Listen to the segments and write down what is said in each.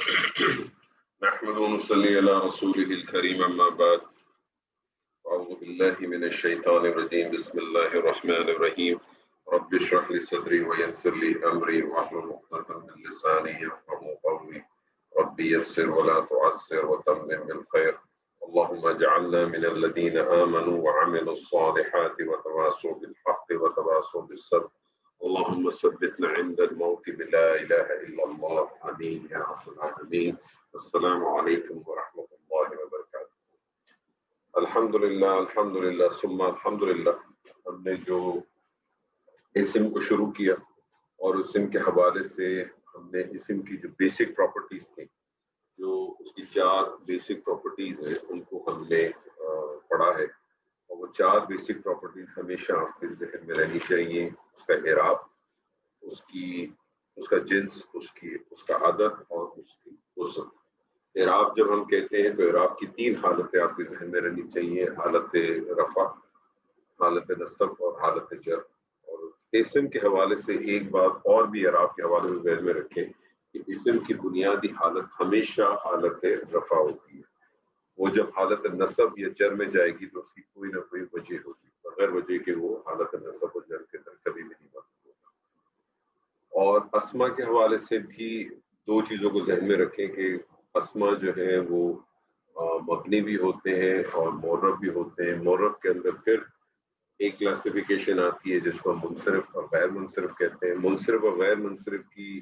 نحمد ونصلي على رسوله الكريم أما بعد أعوذ بالله من الشيطان الرجيم بسم الله الرحمن الرحيم رب اشرح لي صدري ويسر لي أمري واحلل عقدة من لساني يفقهوا قولي رب يسر ولا تعسر وتمم بالخير اللهم اجعلنا من الذين آمنوا وعملوا الصالحات وتواصوا بالحق وتواصوا بالصبر اللهم ثبتنا عند الموت بلا إله إلا الله آمين يا رب العالمين السلام علیکم ورحمۃ اللہ وبرکاتہ۔ الحمدللہ ثم الحمدللہ، ہم نے جو اسم کو شروع کیا اور اسم کے حوالے سے ہم نے اسم کی جو بیسک پراپرٹیز تھیں، جو اس کی 4 بیسک پراپرٹیز ہیں، ان کو ہم نے پڑھا ہے، اور وہ 4 بیسک پراپرٹیز ہمیشہ آپ کے ذہن میں رہنی چاہیے۔ اس کا اعراب، اس کا جنس، اس کا عدد اور اس کی وسعت۔ اعراب جب ہم کہتے ہیں تو اعراب کی 3 حالتیں آپ کے ذہن میں رہنی چاہیے، حالت رفع، حالت نصب اور حالت جر۔ اور اسم کے حوالے سے ایک بات اور بھی اعراب کے حوالے سے ذہن میں رکھیں کہ اسم کی بنیادی حالت ہمیشہ حالت رفع ہوتی ہے۔ وہ جب حالت نصب یا جر میں جائے گی تو اس کی کوئی نہ کوئی وجہ ہوگی، بغیر وجہ کے وہ حالت نصب اور جر کے اندر کبھی بھی نہیں بن ہوگا۔ اور اسما کے حوالے سے بھی 2 چیزوں کو ذہن میں رکھیں کہ اسما جو ہے وہ مبنی بھی ہوتے ہیں اور معرب بھی ہوتے ہیں۔ معرب کے اندر پھر ایک کلاسیفیکیشن آتی ہے جس کو ہم منصرف اور غیر منصرف کہتے ہیں۔ منصرف اور غیر منصرف کی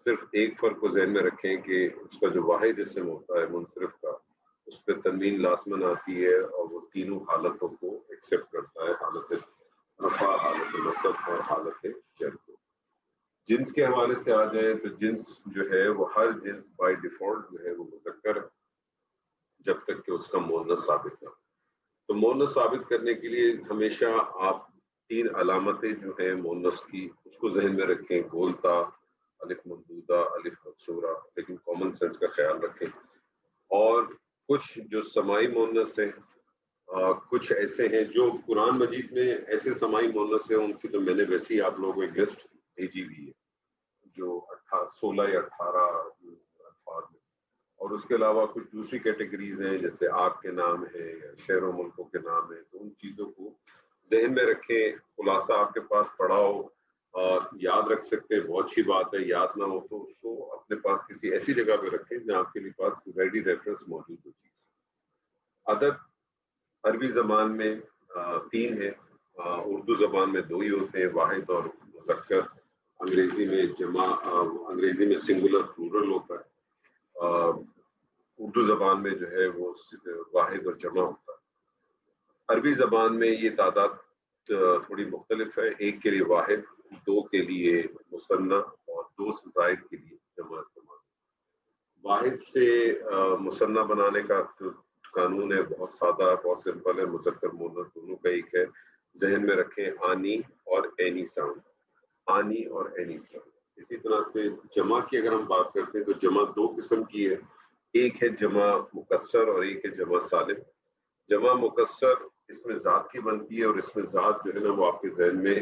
صرف ایک فرق کو ذہن میں رکھیں کہ اس کا جو واحد اسم ہوتا ہے منصرف کا، اس پہ تنوین لازمن آتی ہے اور وہ تینوں حالتوں کو ایکسیپٹ کرتا ہے، حالت رفع، حالت نصب اور حالت جر کو۔ جنس کے حوالے سے آ جائیں تو جنس جو ہے وہ ہر جنس بائی ڈیفالٹ جو ہے وہ مذکر ہے جب تک کہ اس کا مؤنث ثابت نہ ہو۔ تو مؤنث ثابت کرنے کے لیے ہمیشہ آپ 3 علامتیں جو ہیں مؤنث کی اس کو ذہن میں رکھیں، گولتا، الف ممدودہ، الف مقصورہ، لیکن کامن سینس کا خیال رکھیں۔ اور کچھ جو سماعی مؤنث ہیں، کچھ ایسے ہیں جو قرآن مجید میں ایسے سماعی مؤنث ہیں، ان کی تو میں نے ویسے ہی آپ لوگوں کو ایک لسٹ بھیجی ہوئی ہے جو 16 یا 18 الفاظ ہیں۔ اور اس کے علاوہ کچھ دوسری کیٹیگریز ہیں جیسے آپ کے نام ہیں یا شہر و ملکوں کے نام ہیں، تو ان چیزوں کو ذہن میں رکھیں۔ خلاصہ آپ کے پاس پڑھا ہو اور یاد رکھ سکتے ہیں، بہت اچھی بات ہے، یاد نہ ہو تو اس کو اپنے پاس کسی ایسی جگہ پہ رکھیں جہاں آپ کے پاس ریڈی ریفرنس موجود ہو چیز۔ عدد عربی زبان میں 3 ہے، اردو زبان میں 2 ہی ہوتے ہیں، واحد اور مذکر۔ انگریزی میں جمع، انگریزی میں سنگولر پلورل ہوتا ہے، اردو زبان میں جو ہے وہ واحد اور جمع ہوتا ہے۔ عربی زبان میں یہ تعداد تھوڑی مختلف ہے، 1 کے لیے واحد، 2 کے لیے مثنیٰ اور 2 سے زائد کے لیے جمع استعمال۔ واحد سے مثنیٰ بنانے کا قانون ہے بہت سادہ، بہت سمپل ہے، مذکر مؤنث دونوں کا ایک ہے۔ ذہن میں رکھیں آنی اور اینی ساؤنڈ، آنی اور اینی ساؤنڈ۔ اسی طرح سے جمع کی اگر ہم بات کرتے ہیں تو جمع 2 قسم کی ہے، ایک ہے جمع مکسر اور ایک ہے جمع سالم۔ جمع مکسر اس میں ذات کی بنتی ہے، اور اس میں ذات جو ہے نا وہ آپ کے ذہن میں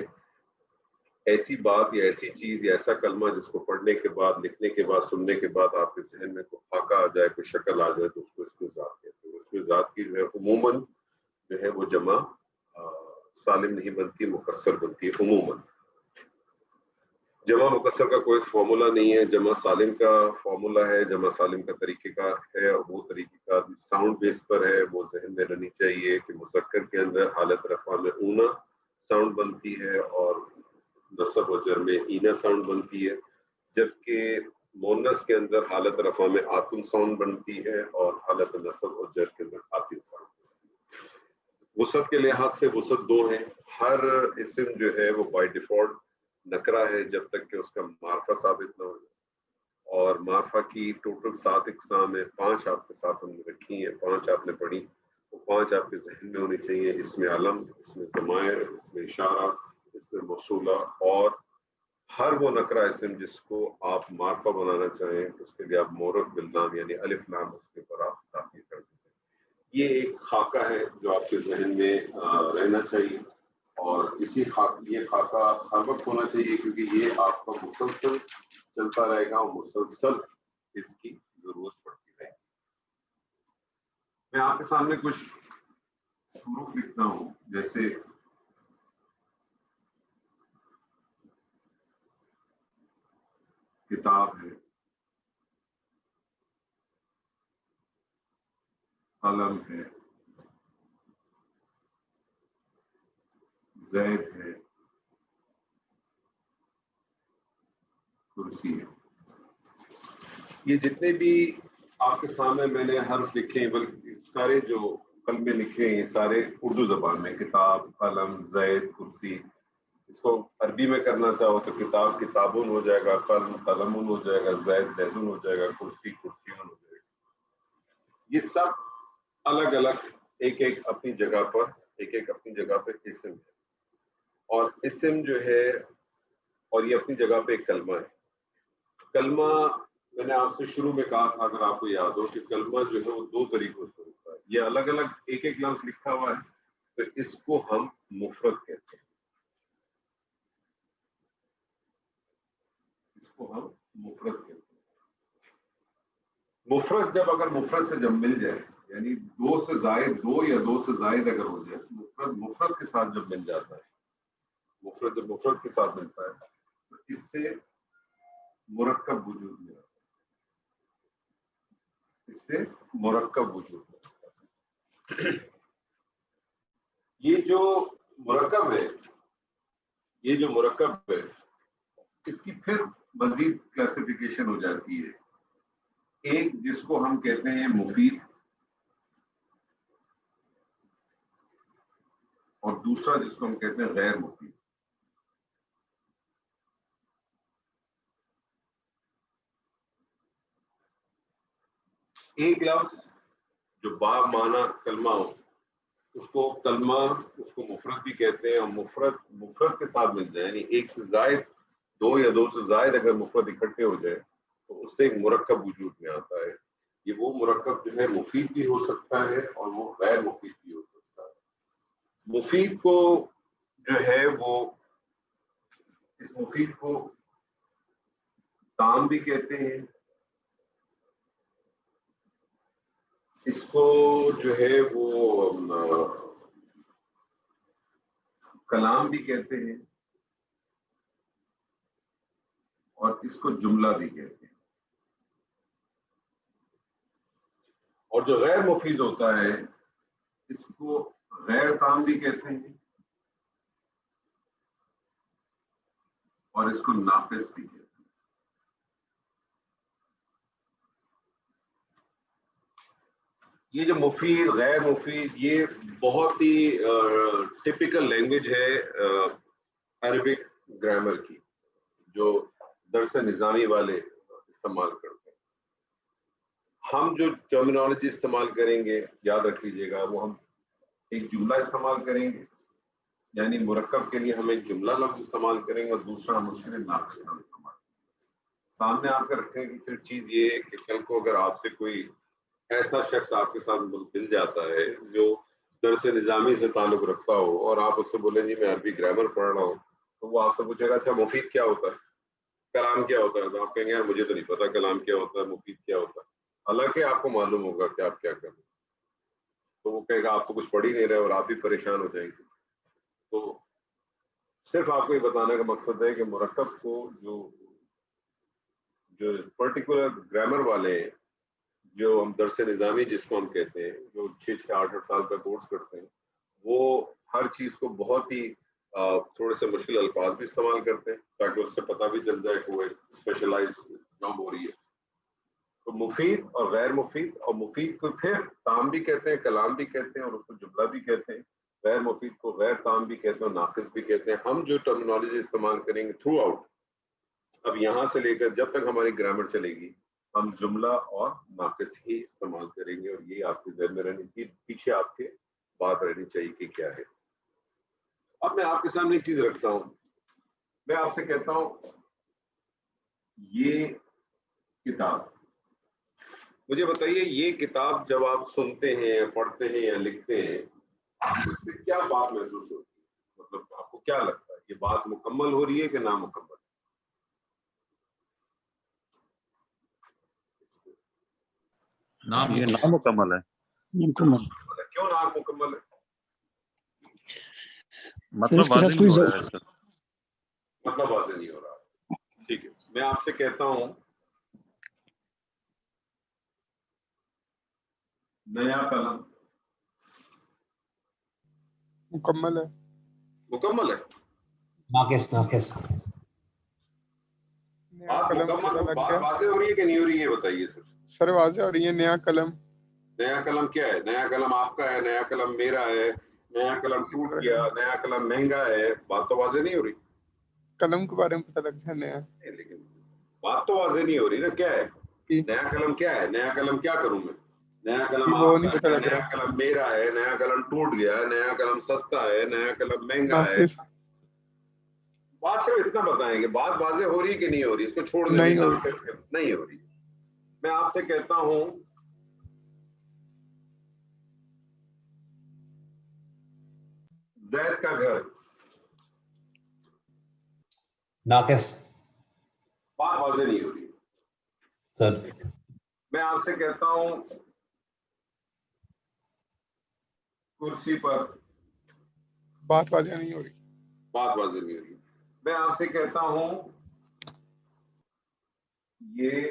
ایسی بات یا ایسی چیز یا ایسا کلمہ جس کو پڑھنے کے بعد، لکھنے کے بعد، سننے کے بعد آپ کے ذہن میں کوئی خاکہ آ جائے، کوئی شکل آ جائے، تو اس کو اس میں ذات کہتے ہیں۔ اس میں ذات کی جو ہے عموماً جو ہے وہ جمع سالم نہیں بنتی، مکسر بنتی ہے عموماً۔ جمع مکسر کا کوئی فارمولا نہیں ہے، جمع سالم کا فارمولا ہے، جمع سالم کا طریقہ کار ہے، اور وہ طریقہ کار ساؤنڈ بیس پر ہے۔ وہ ذہن میں رہنی چاہیے کہ مذکر کے اندر حالت رفع میں اونا ساؤنڈ بنتی ہے اور نصب و جر میں اینا ساؤنڈ بنتی ہے، جبکہ مؤنث کے اندر حالت رفع میں آتن ساؤنڈ بنتی ہے اور حالت نصب اور جر کے اندر آتن ساؤنڈ بنتی ہے۔ وسعت کے لحاظ سے وسعت 2 ہیں، ہر اسم جو ہے وہ بائی ڈیفالٹ نکرہ ہے جب تک کہ اس کا معرفہ ثابت نہ ہو جائے، اور معرفہ کی ٹوٹل 7 اقسام ہیں، 5 آپ کے ساتھ ہم نے رکھی ہیں، 5 آپ نے پڑھی، وہ 5 آپ کے ذہن میں ہونی چاہیے۔ اس میں علم، اس میں ضمائر، اس میں اشارہ، اس میں موصولہ، اور ہر وہ نکرہ اسم جس کو آپ معرفہ بنانا چاہیں اس کے لیے آپ معرف باللام یعنی الف لام اس کے اوپر آپ تعبیر کر دیتے ہیں۔ یہ ایک خاکہ ہے جو آپ کے ذہن میں رہنا چاہیے، اور یہ خاکہ ہر وقت ہونا چاہیے کیونکہ یہ آپ کا مسلسل چلتا رہے گا، اور مسلسل اس کی ضرورت پڑتی رہے. میں آپ کے سامنے کچھ حروف لکھتا ہوں، جیسے کتاب ہے، قلم ہے، زید ہے، کرسی ہے. یہ جتنے بھی آپ کے سامنے میں نے حرف لکھے ہیں، بلکہ سارے جو کلمے لکھے ہیں یہ سارے اردو زبان میں، کتاب، قلم، زید، کرسی. اس کو عربی میں کرنا چاہو تو کتاب کتابون ہو جائے گا، قلم قلمون ہو جائے گا، زید زیدون ہو جائے گا، کرسی کرسیون ہو جائے گا. یہ سب الگ الگ ایک ایک اپنی جگہ پر اسم ہے، اور اسم جو ہے، اور یہ اپنی جگہ پہ ایک کلمہ ہے. کلمہ میں نے آپ سے شروع میں کہا تھا، اگر آپ کو یاد ہو، کہ کلمہ جو ہے وہ دو طریقوں سے ہوتا ہے. یہ الگ الگ ایک ایک لفظ لکھا ہوا ہے، تو اس کو ہم مفرد کہتے ہیں. مفرد جب اگر مفرد سے جب مل جائے، یعنی دو سے زائد، دو یا دو سے زائد اگر ہو جائے، مفرد کے ساتھ جب مل جاتا ہے، جب مفرد کے ساتھ ملتا ہے تو اس سے مرکب وجود میں آتا ہے. اس سے مرکب وجود میں آتا ہے. یہ جو مرکب ہے اس کی پھر مزید کلاسیفیکیشن ہو جاتی ہے. ایک جس کو ہم کہتے ہیں مفید، اور دوسرا جس کو ہم کہتے ہیں غیر مفید. ایک لفظ جو با معنی کلمہ ہو، اس کو مفرد بھی کہتے ہیں، اور مفرد کے ساتھ مل جائے، یعنی ایک سے زائد، دو یا دو سے زائد اگر مفرد اکٹھے ہو جائے تو اس سے ایک مرکب وجود میں آتا ہے. یہ وہ مرکب جو ہے مفید بھی ہو سکتا ہے اور وہ غیر مفید بھی ہو سکتا ہے. مفید کو جو ہے وہ، اس مفید کو تام بھی کہتے ہیں، اس کو جو ہے وہ کلام بھی کہتے ہیں، اور اس کو جملہ بھی کہتے ہیں. اور جو غیر مفید ہوتا ہے اس کو غیر تام بھی کہتے ہیں، اور اس کو ناقص بھی کہتے ہیں. یہ جو مفید، غیر مفید، یہ بہت ہی ٹپیکل لینگویج ہے عربک گرامر کی، جو درس نظامی والے استعمال کرتے ہیں. ہم جو ٹرمینالوجی استعمال کریں گے، یاد رکھ لیجیے گا، وہ ہم ایک جملہ استعمال کریں گے، یعنی مرکب کے لیے ہم ایک جملہ لفظ استعمال کریں گے، اور دوسرا ہم اس کے لیے ناقص لفظ استعمال کریں گے. سامنے آپ کے رکھنے کی صرف چیز یہ ہے کہ کل کو اگر آپ سے کوئی ایسا شخص آپ کے ساتھ مل جاتا ہے جو درس نظامی سے تعلق رکھتا ہو، اور آپ اس سے بولیں جی میں عربی گرامر پڑھ رہا ہوں، تو وہ آپ سے پوچھے گا اچھا مفید کیا ہوتا ہے، کلام کیا ہوتا ہے، تو آپ کہیں گے یار مجھے تو نہیں پتا کلام کیا ہوتا ہے، مفید کیا ہوتا ہے. حالانکہ آپ کو معلوم ہوگا کہ آپ کیا کر رہے ہیں. تو وہ کہے گا آپ تو کچھ پڑھ ہی نہیں رہے، اور آپ بھی پریشان ہو جائیں گے. تو صرف آپ کو یہ بتانے کا مقصد ہے کہ مرکب کو جو پرٹیکولر گرامر والے ہیں، جو ہم درس نظامی جس کو ہم کہتے ہیں، جو 6-8 سال کا کورس کرتے ہیں، وہ ہر چیز کو بہت ہی تھوڑے سے مشکل الفاظ بھی استعمال کرتے ہیں تاکہ اس سے پتہ بھی چل جائے کہ وہ اسپیشلائز جاب ہو رہی ہے. تو مفید اور غیر مفید، اور مفید کو پھر تام بھی کہتے ہیں، کلام بھی کہتے ہیں، اور اس کو جملہ بھی کہتے ہیں. غیر مفید کو غیر تام بھی کہتے ہیں، ناقص بھی کہتے ہیں. ہم جو ٹرمینالوجی استعمال کریں گے تھرو آؤٹ، اب یہاں سے لے کر جب تک ہماری گرامر چلے گی، ہم جملہ اور ناقص ہی استعمال کریں گے. اور یہ آپ کے ذہن میں رہنے کی، پیچھے آپ کے بات رہنی چاہیے کہ کیا ہے. اب میں آپ کے سامنے ایک چیز رکھتا ہوں، میں آپ سے کہتا ہوں یہ کتاب، مجھے بتائیے یہ کتاب جب آپ سنتے ہیں، پڑھتے ہیں یا لکھتے ہیں، اس سے کیا بات محسوس ہوتی ہے؟ مطلب آپ کو کیا لگتا ہے، یہ بات مکمل ہو رہی ہے کہ نامکمل؟ یہ نامکمل ہے. مکمل. کیوں نامکمل ہے؟ مطلب واضح نہیں ہو رہا ہے اس کا. مطلب واضح نہیں ہو رہا. ٹھیک ہے، میں آپ سے کہتا ہوں نیا قلم مکمل ہے. مکمل ہے. ناقص. نیا بات قلم مکمل پتہ ہو، لگ بات گیا. واضح ہو رہی ہے کہ نہیں ہو رہی ہے بتائیے سر. سر واضح ہو رہی ہے. نیا قلم. نیا قلم کیا ہے؟ نیا قلم آپ کا ہے، نیا قلم میرا ہے، نیا قلم ٹوٹ گیا، نیا قلم مہنگا ہے. بات تو واضح نہیں ہو رہی. قلم کے بارے میں پتہ لگ گیا نیا. لیکن بات تو واضح نہیں ہو رہی نا. کیا ہے جی نیا قلم؟ کیا ہے نیا قلم؟ کیا کروں میں؟ نیا قلم وہ آپ نہیں کا پتہ ہے، لگ نیا رہا. قلم میرا ہے، نیا قلم ٹوٹ گیا، نیا قلم سستا ہے، نیا قلم مہنگا ہے. ناقص. بات صرف اتنا بتائیں گے. بات واضح ہو رہی کہ نہیں ہو رہی؟ اس کو چھوڑ دیں. نہیں ہو نہیں ہو رہی. میں آپ سے کہتا ہوں زید کا گھر. ناقص. بات واضح نہیں ہو رہی. سر میں آپ سے کہتا ہوں کرسی پر. بات واضح نہیں ہو رہی. بات واضح نہیں ہو رہی. میں آپ سے کہتا ہوں یہ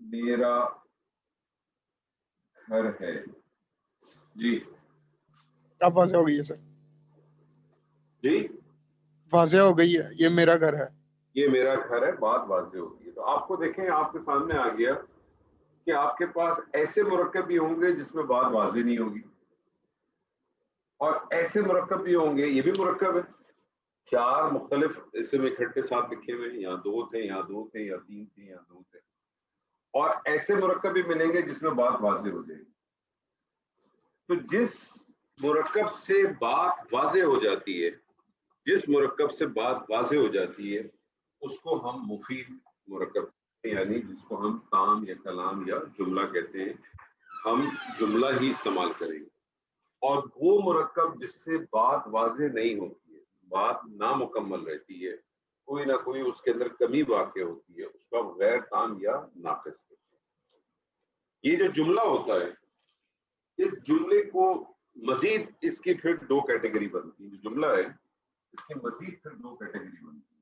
میرا گھر ہے. جی اب واضح ہو گئی ہے سر. جی واضح ہو گئی ہے. یہ میرا گھر ہے. یہ میرا گھر ہے. بات واضح ہوگی. تو آپ کو دیکھیں، آپ کے سامنے آ گیا کہ آپ کے پاس ایسے مرکب بھی ہوں گے جس میں بات واضح نہیں ہوگی، اور ایسے مرکب بھی ہوں گے، یہ بھی مرکب ہے، چار مختلف اسم اکٹھے ساتھ لکھے ہوئے ہیں، یہاں دو تھے، یہاں دو تھے، یا تین تھے، یہاں دو تھے. اور ایسے مرکب بھی ملیں گے جس میں بات واضح ہو جائے گی. تو جس مرکب سے بات واضح ہو جاتی ہے، جس مرکب سے بات واضح ہو جاتی ہے، اس کو ہم مفید مرکب کہتے ہیں، یعنی جس کو ہم تام یا کلام یا جملہ کہتے ہیں. ہم جملہ ہی استعمال کریں گے. اور وہ مرکب جس سے بات واضح نہیں ہوتی ہے، بات نامکمل رہتی ہے، کوئی نہ کوئی اس کے اندر کمی واقع ہوتی ہے، اس کا غیر تام یا ناقص ہے. یہ جو جملہ ہوتا ہے، اس جملے کو مزید اس کی پھر دو کیٹیگری بنتی ہے. جو جملہ ہے اس کی مزید پھر دو کیٹیگری بنتی ہے.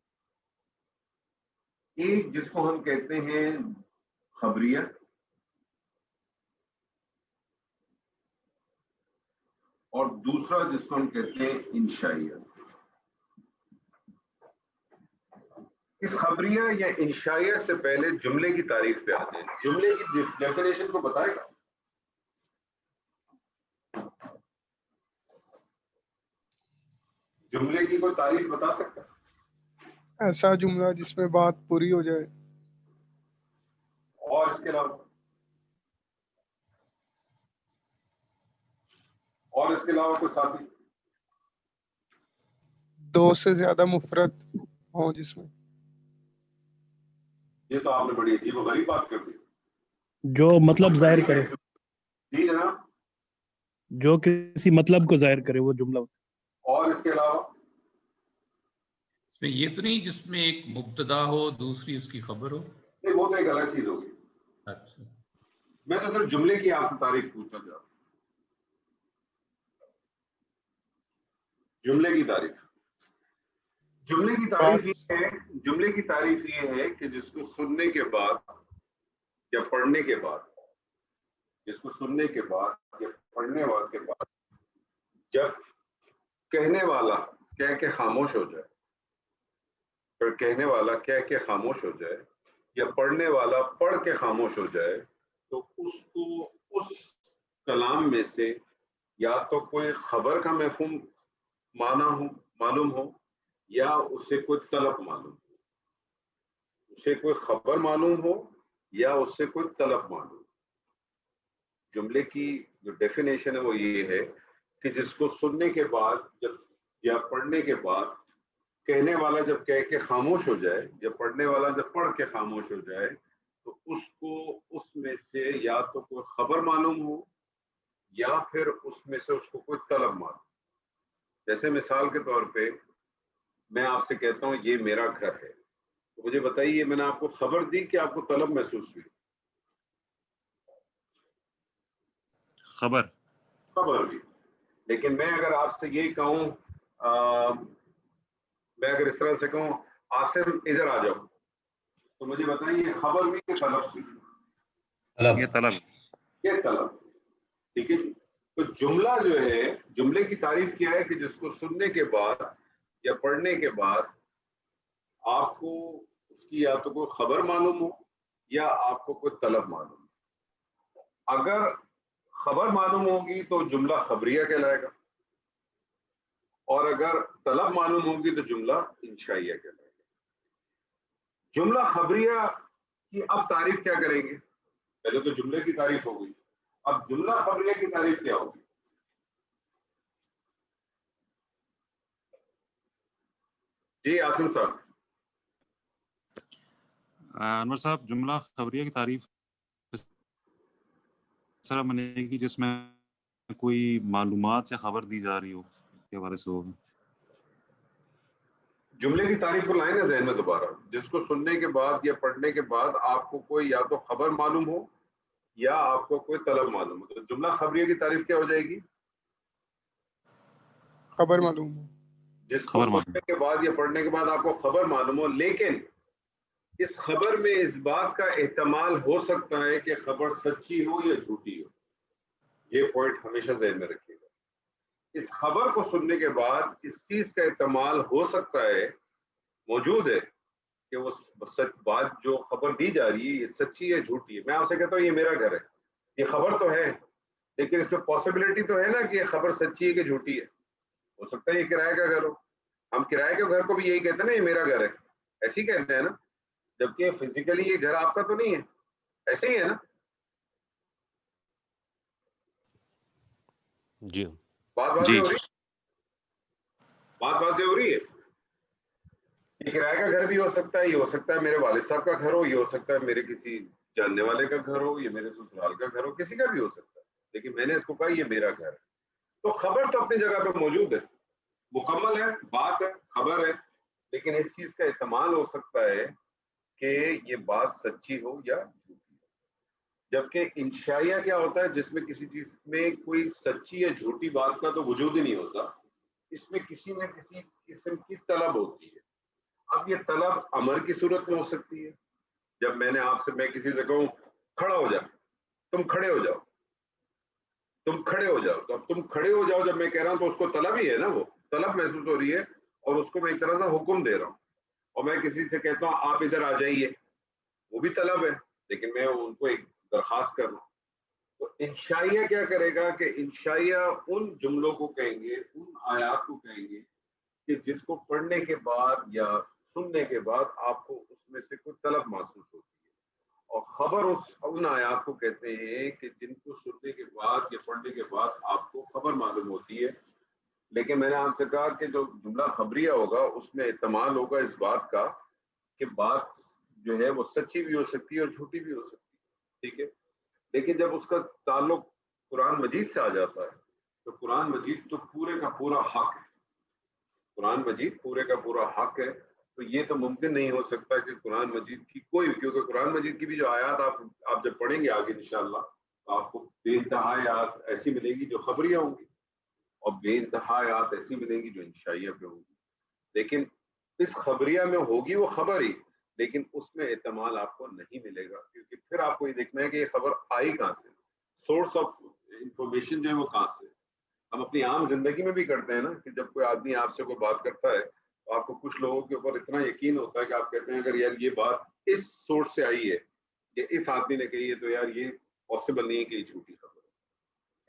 ایک جس کو ہم کہتے ہیں خبریہ، اور دوسرا جس کو ہم کہتے ہیں انشائیہ. اس خبریہ یا انشائیہ سے پہلے جملے کی تعریف پہ آتے ہیں. جملے کی ڈیفینیشن کو بتائے گا. جملے کی کوئی تعریف بتا سکتا ہے؟ ایسا جملہ جس میں بات پوری ہو جائے. اور اس کے علاوہ کوئی ساتھی؟ دو سے زیادہ مفرد ہوں جس میں. یہ تو آپ نے بڑی عجیب و غریب بات کر دی. جو مطلب ظاہر کرے، جی جناب. جو کسی مطلب کو ظاہر کرے وہ جملہ. اور اس کے علاوہ اس میں یہ تو نہیں جس میں ایک مبتدا ہو دوسری اس کی خبر ہو؟ نہیں، وہ تو ایک الگ چیز ہوگی. اچھا، میں تو صرف جملے کی آپ سے تعریف پوچھنا چاہتا ہوں. جملے کی تعریف. جملے کی تعریف یہ ہے، جملے کی تعریف یہ ہے کہ جس کو سننے کے بعد یا پڑھنے کے بعد، جس کو سننے کے بعد یا پڑھنے والے کے بعد جب کہنے والا کہہ کے خاموش ہو جائے، پھر کہنے والا کہہ کے خاموش ہو جائے، یا پڑھنے والا پڑھ کے خاموش ہو جائے، تو اس کو اس کلام میں سے یا تو کوئی خبر کا مفہوم معلوم ہو، یا اس سے کوئی طلب معلوم ہو. اسے کوئی خبر معلوم ہو یا اس سے کوئی طلب معلوم. جملے کی جو ڈیفینیشن ہے وہ یہ ہے کہ جس کو سننے کے بعد جب یا پڑھنے کے بعد کہنے والا جب کہہ کے خاموش ہو جائے، یا پڑھنے والا جب پڑھ کے خاموش ہو جائے، تو اس کو اس میں سے یا تو کوئی خبر معلوم ہو یا پھر اس میں سے اس کو کوئی طلب معلوم. جیسے مثال کے طور پہ میں آپ سے کہتا ہوں یہ میرا گھر ہے، تو مجھے بتائیے میں نے آپ کو خبر دی کہ آپ کو طلب محسوس ہوئی؟ خبر بھی. لیکن میں اگر آپ سے یہی کہوں, میں اگر اس طرح سے کہوں عاصم ادھر آ جاؤ, تو مجھے بتائیں یہ خبر بھی کہ طلب بھی؟ یہ طلب. یہ طلب. ٹھیک ہے. تو جملہ جو ہے, جملے کی تعریف کیا ہے کہ جس کو سننے کے بعد یا پڑھنے کے بعد آپ کو اس کی یا تو کوئی خبر معلوم ہو یا آپ کو کوئی طلب معلوم ہو. اگر خبر معلوم ہوگی تو جملہ خبریہ کہلائے گا, اور اگر طلب معلوم ہوگی تو جملہ انشائیہ کہلائے گا. جملہ خبریہ کی اب تعریف کیا کریں گے؟ پہلے تو جملے کی تعریف ہوگی, اب جملہ خبریہ کی تعریف کیا ہوگی؟ جی عاصم صاحب. انور صاحب, جملہ خبریہ کی تعریف اس طرح بنے گی جس میں کوئی معلومات سے خبر دی جا رہی ہو کے حوالے سے ہوگا. جملے کی تعریف کو لائیں نا ذہن میں دوبارہ, جس کو سننے کے بعد یا پڑھنے کے بعد آپ کو کوئی یا تو خبر معلوم ہو یا آپ کو کوئی طلب معلوم ہو, تو جملہ خبریہ کی تعریف کیا ہو جائے گی؟ خبر معلوم ہو. جس کو سننے کے بعد یا پڑھنے کے بعد آپ کو خبر معلوم ہو, لیکن اس خبر میں اس بات کا احتمال ہو سکتا ہے کہ خبر سچی ہو یا جھوٹی ہو. یہ پوائنٹ ہمیشہ ذہن میں رکھیے گا. اس خبر کو سننے کے بعد اس چیز کا احتمال ہو سکتا ہے, موجود ہے, کہ وہ بات جو خبر دی جا رہی ہے یہ سچی ہے جھوٹی ہے. میں آپ سے کہتا ہوں یہ میرا گھر ہے, یہ خبر تو ہے, لیکن اس میں پاسبلٹی تو ہے نا کہ یہ خبر سچی ہے کہ جھوٹی ہے. ہو سکتا ہے یہ کرائے کا گھر ہو, ہم کرائے کے گھر کو بھی یہی کہتے ہیں نا یہ میرا گھر ہے, ایسے ہی کہتے ہیں نا, جبکہ فزیکلی یہ گھر آپ کا تو نہیں ہے, ایسے ہی ہے نا. جی بات واضح ہو رہی ہے, بات واضح ہو رہی ہے. یہ کرائے کا گھر بھی ہو سکتا ہے, یہ ہو سکتا ہے میرے والد صاحب کا گھر ہو, یہ ہو سکتا ہے میرے کسی جاننے والے کا گھر ہو, یہ میرے سسرال کا گھر ہو, کسی کا بھی ہو سکتا ہے, لیکن میں نے اس کو کہا یہ میرا گھر ہے. تو خبر تو اپنی جگہ پہ موجود ہے, مکمل ہے, بات ہے, خبر ہے, لیکن اس چیز کا احتمال ہو سکتا ہے کہ یہ بات سچی ہو یا جھوٹی ہو. جبکہ انشائیہ کیا ہوتا ہے, جس میں کسی چیز میں کوئی سچی یا جھوٹی بات کا تو وجود ہی نہیں ہوتا, اس میں کسی نہ کسی قسم کی طلب ہوتی ہے. اب یہ طلب امر کی صورت میں ہو سکتی ہے, جب میں نے آپ سے, میں کسی سے کہوں کھڑا ہو جا, تم کھڑے ہو جاؤ, تم کھڑے ہو جاؤ, تو اب تم کھڑے ہو جاؤ جب میں کہہ رہا ہوں تو اس کو طلب ہی ہے نا, وہ طلب محسوس ہو رہی ہے, اور اس کو میں ایک طرح سے حکم دے رہا ہوں. اور میں کسی سے کہتا ہوں آپ ادھر آ جائیے, وہ بھی طلب ہے, لیکن میں ان کو ایک درخواست کر رہا ہوں. تو انشائیہ کیا کرے گا کہ انشائیہ ان جملوں کو کہیں گے, ان آیات کو کہیں گے کہ جس کو پڑھنے کے بعد یا سننے کے بعد آپ کو اس میں سے کوئی طلب محسوس ہوتی ہے. اور خبر ان آیات کو کہتے ہیں کہ جن کو سننے کے بعد یا پڑھنے کے بعد آپ کو خبر معلوم ہوتی ہے. لیکن میں نے آپ سے کہا کہ جو جملہ خبریہ ہوگا اس میں احتمال ہوگا اس بات کا کہ بات جو ہے وہ سچی بھی ہو سکتی ہے اور جھوٹی بھی ہو سکتی ہے. ٹھیک ہے. لیکن جب اس کا تعلق قرآن مجید سے آ جاتا ہے تو قرآن مجید تو پورے کا پورا حق ہے, قرآن مجید پورے کا پورا حق ہے. تو یہ تو ممکن نہیں ہو سکتا کہ قرآن مجید کی کوئی, کیونکہ قرآن مجید کی بھی جو آیات آپ جب پڑھیں گے آگے انشاءاللہ تو آپ کو بے انتہا آیات ایسی ملیں گی جو خبریہ ہوں گی, اور بے انتہا آیات ایسی ملیں گی جو انشائیہ پہ ہوں گی. لیکن اس خبریہ میں ہوگی وہ خبر ہی, لیکن اس میں احتمال آپ کو نہیں ملے گا, کیونکہ پھر آپ کو یہ دیکھنا ہے کہ یہ خبر آئی کہاں سے, سورس آف انفارمیشن جو ہے وہ کہاں سے. ہم اپنی عام زندگی میں بھی کرتے ہیں نا, کہ جب کوئی آدمی آپ سے کوئی بات کرتا ہے تو آپ کو کچھ لوگوں کے اوپر اتنا یقین ہوتا ہے کہ آپ کہتے ہیں اگر یار یہ بات اس سورس سے آئی ہے یا اس آدمی نے کہی ہے تو یار یہ پاسبل نہیں ہے کہ یہ جھوٹی خبر ہے.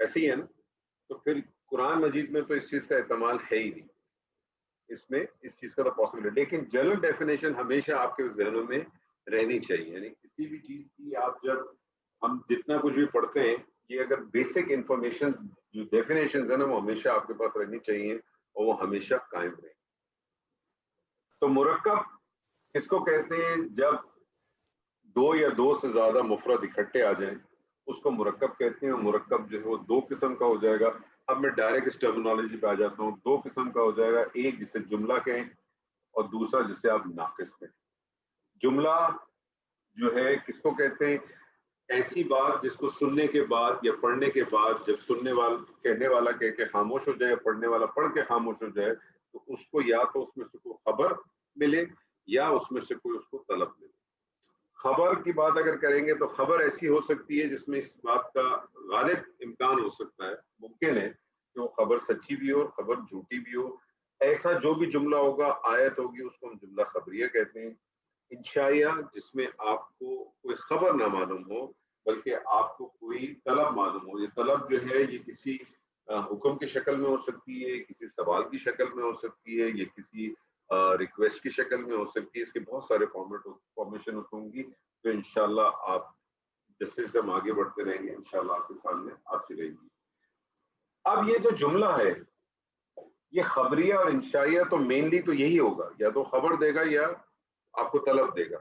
ایسے ہی ہے نا. تو پھر قرآن مجید میں تو اس چیز کا احتمال ہے ہی نہیں, اس میں اس چیز کا تو پاسبل ہے. لیکن جنرل ڈیفینیشن ہمیشہ آپ کے ذہنوں میں رہنی چاہیے, یعنی کسی بھی چیز کی آپ جب ہم جتنا کچھ بھی پڑھتے ہیں, یہ اگر بیسک انفارمیشن جو ڈیفینیشنز ہیں نا وہ ہمیشہ آپ کے پاس رہنی چاہیے اور وہ ہمیشہ قائم رہیں. تو مرکب کس کو کہتے ہیں؟ جب دو یا دو سے زیادہ مفرد اکٹھے آ جائیں اس کو مرکب کہتے ہیں. مرکب جو ہے وہ دو قسم کا ہو جائے گا. اب میں ڈائریکٹ اس ٹرمینالوجی پہ آ جاتا ہوں. دو قسم کا ہو جائے گا, ایک جسے جملہ کہیں اور دوسرا جسے آپ ناقص کہیں. جملہ جو ہے کس کو کہتے ہیں؟ ایسی بات جس کو سننے کے بعد یا پڑھنے کے بعد جب سننے والا کہنے والا کہہ کے خاموش ہو جائے، پڑھنے والا پڑھ کے خاموش ہو جائے، تو اس کو یا تو اس میں سے کوئی خبر ملے یا اس میں سے کوئی اس کو طلب ملے۔ خبر کی بات اگر کریں گے تو خبر ایسی ہو سکتی ہے جس میں اس بات کا غالب امکان ہو سکتا ہے، ممکن ہے کہ وہ خبر سچی بھی ہو اور خبر جھوٹی بھی ہو۔ ایسا جو بھی جملہ ہوگا، آیت ہوگی، اس کو ہم جملہ خبریہ کہتے ہیں۔ انشائیہ جس میں آپ کو کوئی خبر نہ معلوم ہو بلکہ آپ کو کوئی طلب معلوم ہو۔ یہ طلب جو ہے یہ کسی حکم کی شکل میں ہو سکتی ہے، کسی سوال کی شکل میں ہو سکتی ہے، یہ کسی ریکویسٹ کی شکل میں ہو سکتی ہے۔ اس کے بہت سارے فارمیشن ہوں گی تو انشاءاللہ آپ جیسے جیسے ہم آگے بڑھتے رہیں گے انشاءاللہ آپ کے سامنے آتی رہیں گی۔ اب یہ جو جملہ ہے یہ خبریہ اور انشائیہ تو مینلی تو یہی ہوگا، یا تو خبر دے گا یا آپ کو طلب دے گا،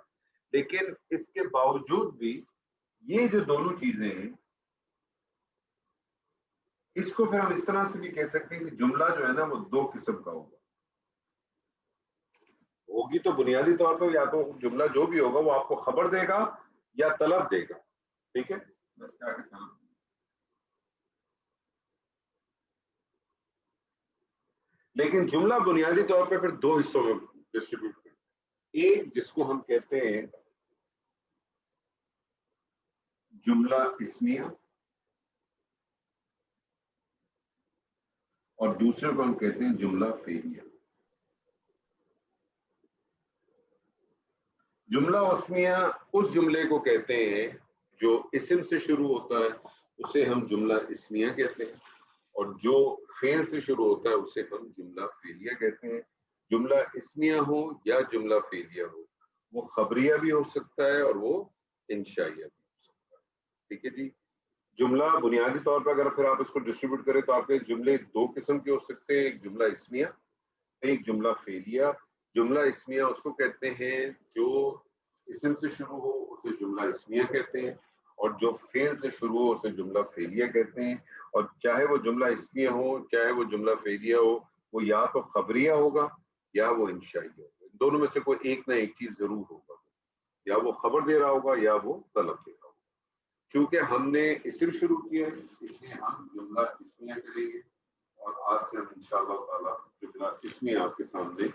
لیکن اس کے باوجود بھی یہ جو دونوں چیزیں ہیں اس کو پھر ہم اس طرح سے بھی کہہ سکتے ہیں کہ جملہ جو ہے نا وہ دو قسم کا ہوگی تو بنیادی طور پر یا تو جملہ جو بھی ہوگا وہ آپ کو خبر دے گا یا طلب دے گا، ٹھیک ہے؟ لیکن جملہ بنیادی طور پہ پھر دو حصوں میں ڈسٹریبیوٹ کرتے ہیں۔ ایک جس کو ہم کہتے ہیں جملہ اسمیہ اور دوسرے کو ہم کہتے ہیں جملہ فعلیہ۔ جملہ اسمیہ اس جملے کو کہتے ہیں جو اسم سے شروع ہوتا ہے اسے ہم جملہ اسمیہ کہتے ہیں، اور جو فعل سے شروع ہوتا ہے اسے ہم جملہ فعلیہ کہتے ہیں۔ جملہ اسمیہ ہو یا جملہ فعلیہ ہو وہ خبریہ بھی ہو سکتا ہے اور وہ انشائیہ بھی ہو سکتا ہے، ٹھیک ہے جی۔ جملہ بنیادی طور پر اگر پھر آپ اس کو ڈسٹریبیوٹ کریں تو آپ کے جملے دو قسم کے ہو سکتے ہیں، ایک جملہ اسمیہ ایک جملہ فعلیہ۔ جملہ اسمیہ اس کو کہتے ہیں جو اسم سے شروع ہو اسے جملہ اسمیہ کہتے ہیں، اور جو فعل سے شروع ہو اسے جملہ فعلیہ کہتے ہیں۔ اور چاہے وہ جملہ اسمیہ ہو چاہے وہ جملہ فعلیہ ہو وہ یا تو خبریہ ہوگا یا وہ انشائیہ ہوگا، ان دونوں میں سے کوئی ایک نہ ایک چیز ضرور ہوگا، یا وہ خبر دے رہا ہوگا یا وہ طلب دے رہا ہوگا۔ چونکہ ہم نے اسم شروع کیا ہے اس لیے ہم جملہ اسمیہ کریں گے، اور آج سے ہم انشاءاللہ تعالی جملہ اسمیہ آپ کے سامنے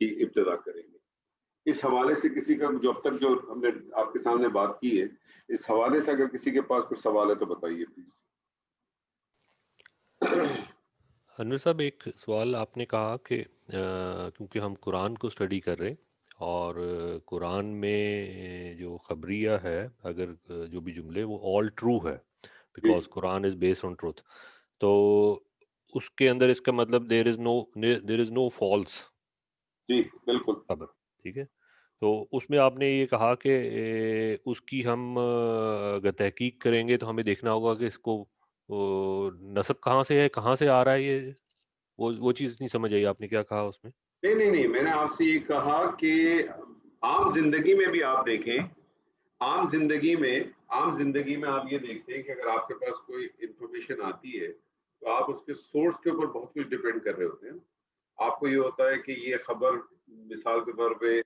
کی ابتدا کریں گے۔ اس حوالے سے کسی کا جو اب تک جو ہم نے آپ کے سامنے بات کی ہے اس حوالے سے اگر کسی کے پاس کوئی سوال ہے تو بتائیے پلیز۔ انور صاحب ایک سوال آپ نے کہا کہ کیونکہ ہم قرآن کو اسٹڈی کر رہے ہیں اور قرآن میں جو خبریہ ہے اگر جو بھی جملے وہ آل ٹرو ہے because Quran is based on truth, تو اس کے اندر اس کا مطلب دیر از نو فالس جی بالکل خبر، ٹھیک ہے۔ تو اس میں آپ نے یہ کہا کہ اس کی ہم اگر تحقیق کریں گے تو ہمیں دیکھنا ہوگا کہ اس کو نسب کہاں سے ہے، کہاں سے آ رہا ہے، یہ وہ چیز نہیں سمجھ آئی آپ نے کیا کہا اس میں؟ نہیں میں نے آپ سے یہ کہا کہ عام زندگی میں بھی آپ دیکھیں، عام زندگی میں آپ یہ دیکھتے ہیں کہ اگر آپ کے پاس کوئی انفارمیشن آتی ہے تو آپ اس کے سورس کے اوپر بہت کچھ ڈیپینڈ کر رہے ہوتے ہیں۔ آپ کو یہ ہوتا ہے کہ یہ خبر مثال کے طور پہ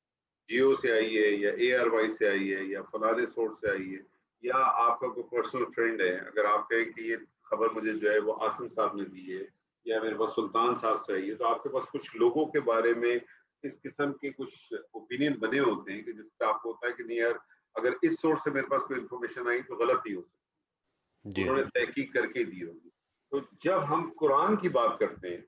جیو سے آئی ہے یا ARY سے آئی ہے یا فلانے سورس سے آئی ہے، یا آپ کا کوئی پرسنل فرینڈ ہے، اگر آپ کہیں کہ یہ خبر مجھے جو ہے وہ عاصم صاحب نے دی ہے یا میرے پاس سلطان صاحب سے آئی ہے، تو آپ کے پاس کچھ لوگوں کے بارے میں اس قسم کے کچھ اوپینین بنے ہوتے ہیں کہ جس سے آپ کو ہوتا ہے کہ نہیں یار اگر اس سورس سے میرے پاس کوئی انفارمیشن آئی تو غلط ہی ہو سکتی، انہوں نے تحقیق کر کے دی ہوگی۔ تو جب ہم قرآن کی بات کرتے ہیں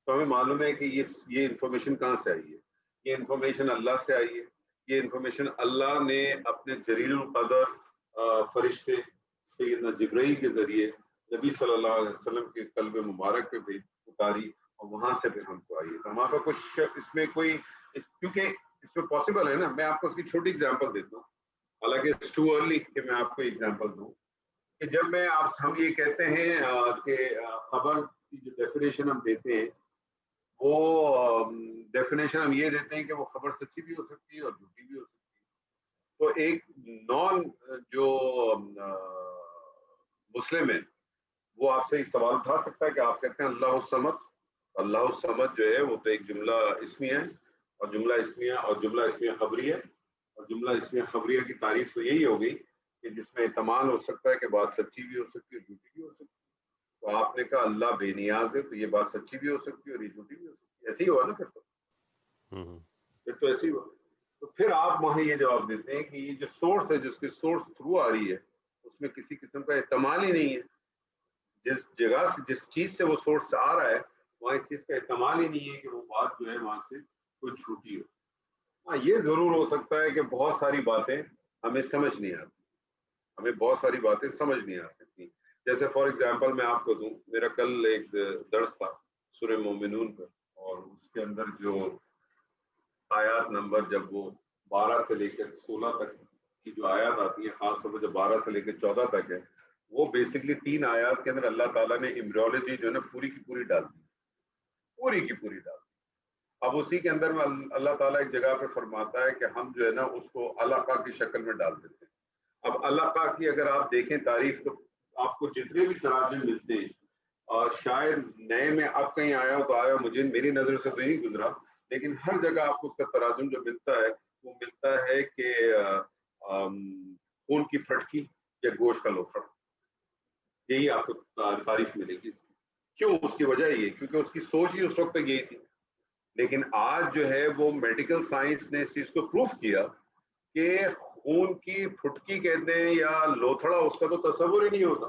تو ہمیں معلوم ہے کہ یہ انفارمیشن کہاں سے آئی ہے، یہ انفارمیشن اللہ سے آئی ہے، یہ انفارمیشن اللہ نے اپنے جلیل القدر فرشتے سیدنا جبرائیل کے ذریعے نبی صلی اللہ علیہ وسلم کے قلب مبارک پہ بھی اتاری، اور وہاں سے پھر ہم کو آئی ہے۔ تو ہمارا کچھ اس میں کوئی کیونکہ اس میں پاسبل ہے نا، میں آپ کو اس کی چھوٹی اگزامپل دیتا ہوں، حالانکہ اٹس ٹو ارلی کہ میں آپ کو اگزامپل دوں، کہ جب ہم یہ کہتے ہیں کہ خبر کی جو ڈیفینیشن ہم دیتے ہیں وہ ڈیفینیشن ہم یہ دیتے ہیں کہ وہ خبر سچی بھی ہو سکتی ہے اور جھوٹی بھی ہو سکتی ہے۔ تو ایک نان جو مسلم ہے وہ آپ سے ایک سوال اٹھا سکتا ہے کہ آپ کہتے ہیں اللہ الصمد جو ہے وہ تو ایک جملہ اسمیہ ہے، اور جملہ اسمیہ خبری ہے، اور جملہ اسم خبریہ کی تعریف تو یہی ہو گئی کہ جس میں احتمال ہو سکتا ہے کہ بات سچی بھی ہو سکتی ہے جھوٹی بھی ہو سکتی ہے. تو آپ نے کہا اللہ بے نیاز ہے تو یہ بات سچی بھی ہو سکتی ہے اور یہ جھوٹی بھی ہو سکتی ہے. ایسے ہی ہوا نا پھر تو ایسے ہی ہوا. تو پھر آپ وہاں یہ جواب دیتے ہیں کہ یہ جو سورس ہے جس کے سورس تھرو آ رہی ہے اس میں کسی قسم کا احتمال ہی نہیں ہے. جس جگہ سے جس چیز سے وہ سورس آ رہا ہے وہاں اس چیز کا احتمال ہی نہیں ہے کہ وہ بات جو ہے وہاں سے کوئی جھوٹی ہو. ہاں یہ ضرور ہو سکتا ہے کہ بہت ساری باتیں ہمیں سمجھ نہیں آتی, ہمیں بہت ساری باتیں سمجھ نہیں آ سکتی. جیسے فار ایگزامپل میں آپ کو دوں, میرا کل ایک درس تھا سورہ مومنون پر, اور اس کے اندر جو آیات نمبر جب وہ 12 سے لے کر 16 تک کی جو آیات آتی ہیں, خاص طور پر جو 12 سے لے کر 14 تک ہے, وہ بیسکلی 3 آیات کے اندر اللہ تعالیٰ نے ایمبریولوجی جو ہے نا پوری کی پوری ڈال دی, پوری کی پوری ڈال دی. اب اسی کے اندر میں اللہ تعالیٰ ایک جگہ پہ فرماتا ہے کہ ہم جو ہے نا اس کو علقہ کی شکل میں ڈال دیتے ہیں. اب علقہ کی اگر آپ دیکھیں تعریف تو آپ کو جتنے بھی تراجم ملتے ہیں, اور شاید نئے میں اب کہیں آیا ہو تو آیا, مجھے میری نظر سے تو نہیں گزرا, لیکن ہر جگہ آپ کو اس کا تراجم جو ملتا ہے وہ ملتا ہے کہ خون کی پھٹکی یا گوشت کا لوتھڑا, یہی آپ کو تعریف ملے گی. کیوں؟ اس کی وجہ یہ کیونکہ اس کی سوچ ہی اس وقت تک یہی تھی. لیکن آج جو ہے وہ میڈیکل سائنس نے اس چیز کو پروف کیا کہ خون کی پھٹکی کہتے ہیں یا لوتھڑا, اس کا تو تصور ہی نہیں ہوتا,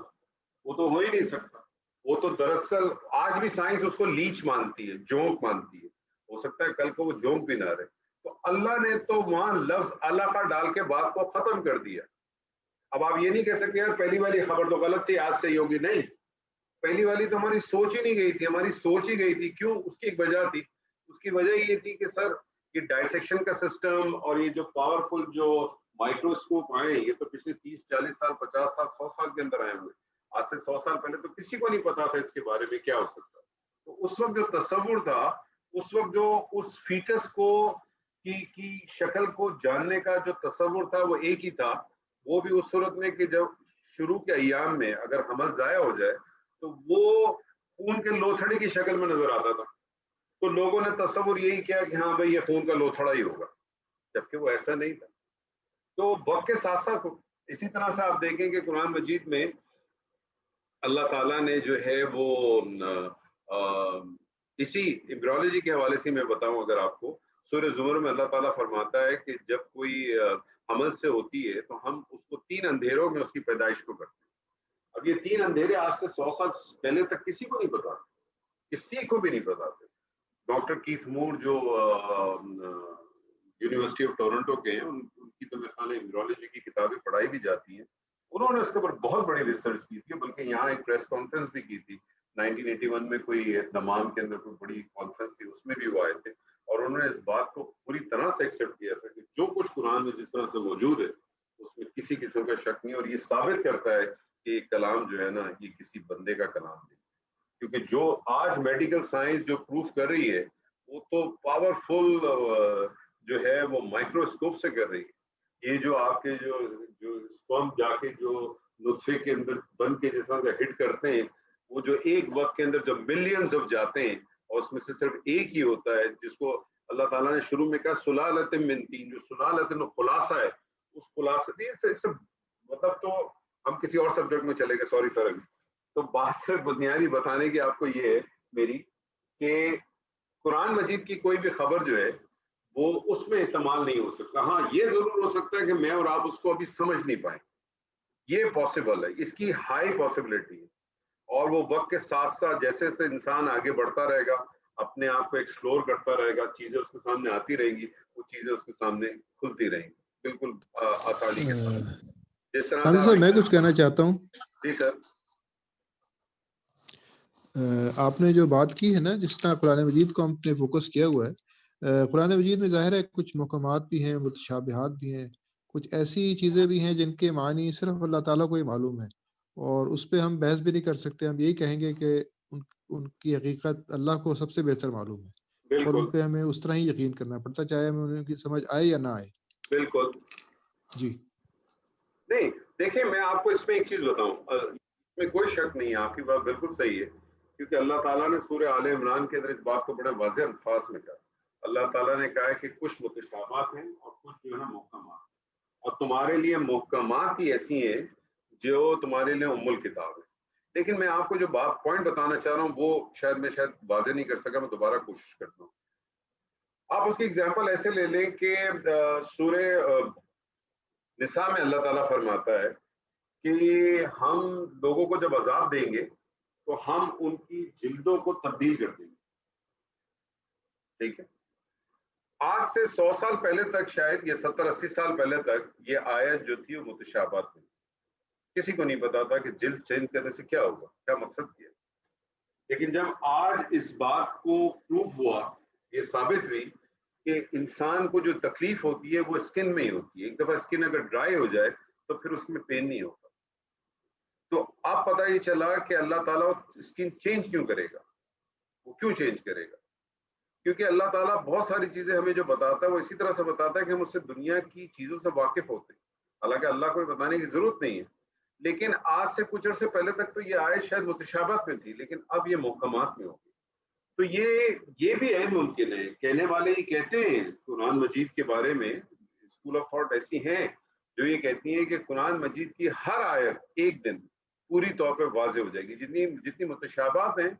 وہ تو ہو ہی نہیں سکتا. وہ تو دراصل آج بھی سائنس اس کو لیچ مانتی ہے, جونک مانتی ہے. ہو سکتا ہے کل کو وہ جونک بھی نہ رہے. تو اللہ نے تو وہاں لفظ علقہ ڈال کے بات کو ختم کر دیا. اب آپ یہ نہیں کہہ سکتے یار پہلی والی خبر تو غلط تھی, آج صحیح ہوگی. نہیں, پہلی والی تو ہماری سوچ ہی نہیں گئی تھی, ہماری سوچ ہی گئی تھی. کیوں؟ اس کی ایک وجہ تھی. اس کی وجہ یہ تھی کہ سر یہ ڈائسیکشن کا سسٹم اور یہ جو پاورفل جو مائکروسکوپ آئے, یہ تو پچھلے 30-40 سال 50 سال 100 سال کے اندر آئے ہوئے. آج سے 100 سال پہلے تو کسی کو نہیں پتا تھا اس کے بارے میں کیا ہو سکتا. تو اس وقت جو تصور تھا, اس وقت جو اس فیٹس کو کی شکل کو جاننے کا جو تصور تھا وہ ایک ہی تھا. وہ بھی اس صورت میں کہ جب شروع کے ایام میں اگر حمل ضائع ہو جائے تو وہ خون کے لوتھڑے کی شکل میں نظر آتا تھا. تو لوگوں نے تصور یہی کیا کہ ہاں بھائی یہ خون کا لوتھڑا ہی ہوگا, جبکہ وہ ایسا نہیں تھا. تو وقت کے ساتھ ساتھ اسی طرح سے آپ دیکھیں کہ قرآن مجید میں اللہ تعالیٰ نے جو ہے وہ اسی ایمبریولوجی کے حوالے سے میں بتاؤں اگر آپ کو, سورہ زمر میں اللہ تعالیٰ فرماتا ہے کہ جب کوئی حمل سے ہوتی ہے تو ہم اس کو 3 اندھیروں میں اس کی پیدائش کو کرتے ہیں. اب یہ 3 اندھیرے آج سے 100 سال پہلے تک کسی کو نہیں پتا, کسی کو بھی نہیں پتا تھے. ڈاکٹر کیتھ مور جو یونیورسٹی آف ٹورنٹو کے ہیں, ان کی تو میرے خیال ہے ایمبریولوجی کی کتابیں پڑھائی بھی جاتی ہیں. انہوں نے اس کے اوپر بہت بڑی ریسرچ کی تھی, بلکہ یہاں ایک پریس کانفرنس بھی کی تھی 1981 میں, کوئی دمام کے اندر کوئی بڑی کانفرنس تھی, اس میں بھی وہ آئے تھے. اور انہوں نے اس بات کو پوری طرح سے ایکسیپٹ کیا تھا کہ جو کچھ قرآن میں جس طرح سے موجود ہے اس میں کسی قسم کا شک نہیں, اور یہ ثابت کرتا ہے کہ یہ کلام جو ہے نا یہ کسی بندے کا کلام نہیں. کیونکہ جو آج میڈیکل سائنس جو پروف کر رہی ہے وہ تو پاورفل جو ہے وہ مائکروسکوپ سے کر رہی ہے. یہ جو آپ کے جو اسپرم جا کے جو نطفے کے اندر بن کے جس طرح سے ہٹ کرتے ہیں, وہ جو ایک وقت کے اندر جو ملینز آف جاتے ہیں اور اس میں سے صرف ایک ہی ہوتا ہے جس کو اللہ تعالیٰ نے شروع میں کہا سلالۃ من طین, جو سلالۃ خلاصہ ہے, اس خلاصے سے مطلب تو ہم کسی اور سبجیکٹ میں چلے گئے, سوری سر. ابھی تو بات صرف بنیادی بتانے کی آپ کو یہ ہے میری کہ قرآن مجید کی کوئی بھی خبر جو ہے وہ اس میں احتمال نہیں ہو سکتا. ہاں یہ ضرور ہو سکتا ہے کہ میں اور آپ اس کو ابھی سمجھ نہیں پائیں, یہ پاسبل ہے, اس کی ہائی پاسبلٹی ہے. اور وہ وقت کے ساتھ ساتھ جیسے جیسے انسان آگے بڑھتا رہے گا, اپنے آپ کو ایکسپلور کرتا رہے گا, چیزیں اس کے سامنے آتی رہیں گی, وہ چیزیں اس کے سامنے کھلتی رہیں گی, بالکل آسانی کے ساتھ. جس طرح حامد صاحب میں کچھ کہنا چاہتا ہوں. جی سر. آپ نے جو بات کی ہے نا, جس طرح قرآن مجید کو ہم نے فوکس کیا ہوا ہے, قرآن مجید میں ظاہر ہے کچھ محکمات بھی ہیں, متشابہات بھی ہیں, کچھ ایسی چیزیں بھی ہیں جن کے معنی صرف اللہ تعالیٰ کو ہی معلوم ہے, اور اس پہ ہم بحث بھی نہیں کر سکتے. ہم یہی کہیں گے کہ ان کی حقیقت اللہ کو سب سے بہتر معلوم ہے, اور ان پہ ہمیں اس طرح ہی یقین کرنا پڑتا, چاہے ہمیں ان کی سمجھ آئے یا نہ آئے. بالکل جی. نہیں دیکھیں, میں آپ کو اس میں ایک چیز بتاؤں, اس میں کوئی شک نہیں ہے, آپ کی بات بالکل صحیح ہے, کیونکہ اللہ تعالیٰ نے سورہ آل عمران کے اندر اس بات کو بڑے واضح الفاظ میں کہا اللہ تعالیٰ نے کہا ہے کہ کچھ متشابہات ہیں اور کچھ جو ہے نا محکمات، اور تمہارے لیے محکمات ہی ایسی ہیں جو تمہارے لیے ام الکتاب ہے. لیکن میں آپ کو جو بات پوائنٹ بتانا چاہ رہا ہوں وہ شاید واضح نہیں کر سکا، میں دوبارہ کوشش کرتا ہوں. آپ اس کی اگزامپل ایسے لے لیں کہ سورہ نساء میں اللہ تعالیٰ فرماتا ہے کہ ہم لوگوں کو جب عذاب دیں گے تو ہم ان کی جلدوں کو تبدیل کر دیں گے. ٹھیک ہے، آج سے 100 سال پہلے تک، شاید یہ 70-80 سال پہلے تک، یہ آیت جو تھی وہ متشابہات تھی. کسی کو نہیں پتا تھا کہ جلد چینج کرنے سے کیا ہوگا، کیا مقصد کیا. لیکن جب آج اس بات کو پروف ہوا، یہ ثابت ہوئی کہ انسان کو جو تکلیف ہوتی ہے وہ اسکن میں ہی ہوتی ہے. ایک دفعہ اسکن اگر ڈرائی ہو جائے تو پھر اس میں پین نہیں ہوتا. تو اب پتہ یہ چلا کہ اللہ تعالیٰ اسکن چینج کیوں کرے گا. وہ کیوں چینج کرے گا؟ کیونکہ اللہ تعالیٰ بہت ساری چیزیں ہمیں جو بتاتا ہے وہ اسی طرح سے بتاتا ہے کہ ہم اس سے دنیا کی چیزوں سے واقف ہوتے ہیں. حالانکہ اللہ کو بتانے کی ضرورت نہیں ہے. لیکن آج سے کچھ عرصے پہلے تک تو یہ آیت شاید متشابہات میں تھی، لیکن اب یہ محکمات میں ہوگی. تو یہ بھی عین ممکن ہے. کہنے والے یہ کہتے ہیں قرآن مجید کے بارے میں، اسکول آف تھاٹ ایسی ہیں جو یہ کہتی ہیں کہ قرآن مجید کی ہر آیت ایک دن پوری طور پہ واضح ہو جائے گی. جتنی متشابہات ہیں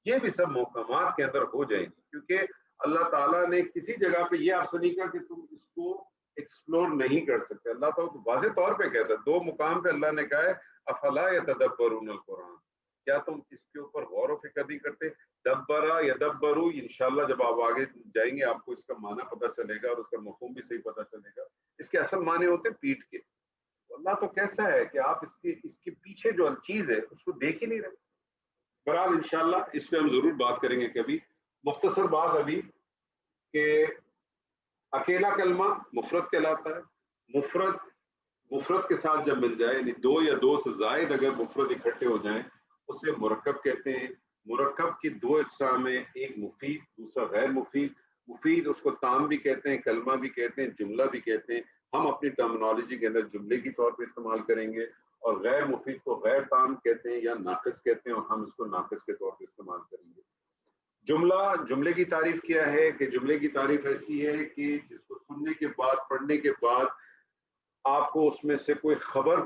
یہ بھی سب محکمات کے اندر ہو جائیں گی، کیونکہ اللہ تعالیٰ نے کسی جگہ پہ یہ آپ نہیں کہا کہ تم اس کو ایکسپلور نہیں کر سکتے. اللہ تعالیٰ واضح طور پہ کہتا ہے، 2 مقام پہ اللہ نے کہا ہے افلا یتدبرون القرآن، کیا تم اس کے اوپر غور و فکر نہیں کرتے. دبرا یدبرو، انشاءاللہ جب آپ آگے جائیں گے آپ کو اس کا معنی پتہ چلے گا اور اس کا مفہوم بھی صحیح پتہ چلے گا. اس کے اصل معنی ہوتے ہیں پیٹ کے. اللہ تو کیسا ہے کہ آپ اس کے پیچھے جو چیز ہے اس کو دیکھ ہی نہیں رہے. بہرحال انشاءاللہ اس پہ ہم ضرور بات کریں گے کبھی. مختصر بات ابھی کہ اکیلا کلمہ مفرد کہلاتا ہے. مفرد کے ساتھ جب مل جائے، یعنی 2 یا 2 سے زائد اگر مفرد اکٹھے ہو جائیں اسے مرکب کہتے ہیں. مرکب کی 2 اقسام ہیں، ایک مفید دوسرا غیر مفید. مفید اس کو تام بھی کہتے ہیں، کلمہ بھی کہتے ہیں، جملہ بھی کہتے ہیں. ہم اپنی ٹرمنالوجی کے اندر جملے کی طور پہ استعمال کریں گے، اور غیر مفید کو غیر تام کہتے ہیں یا ناقص کہتے ہیں، اور ہم اس کو ناقص کے طور پہ استعمال کریں گے. جملے کی تعریف کیا ہے کہ جملے کی تعریف ایسی ہے کہ جس کو سننے کے بعد، پڑھنے کے بعد آپ کو اس میں سے کوئی خبر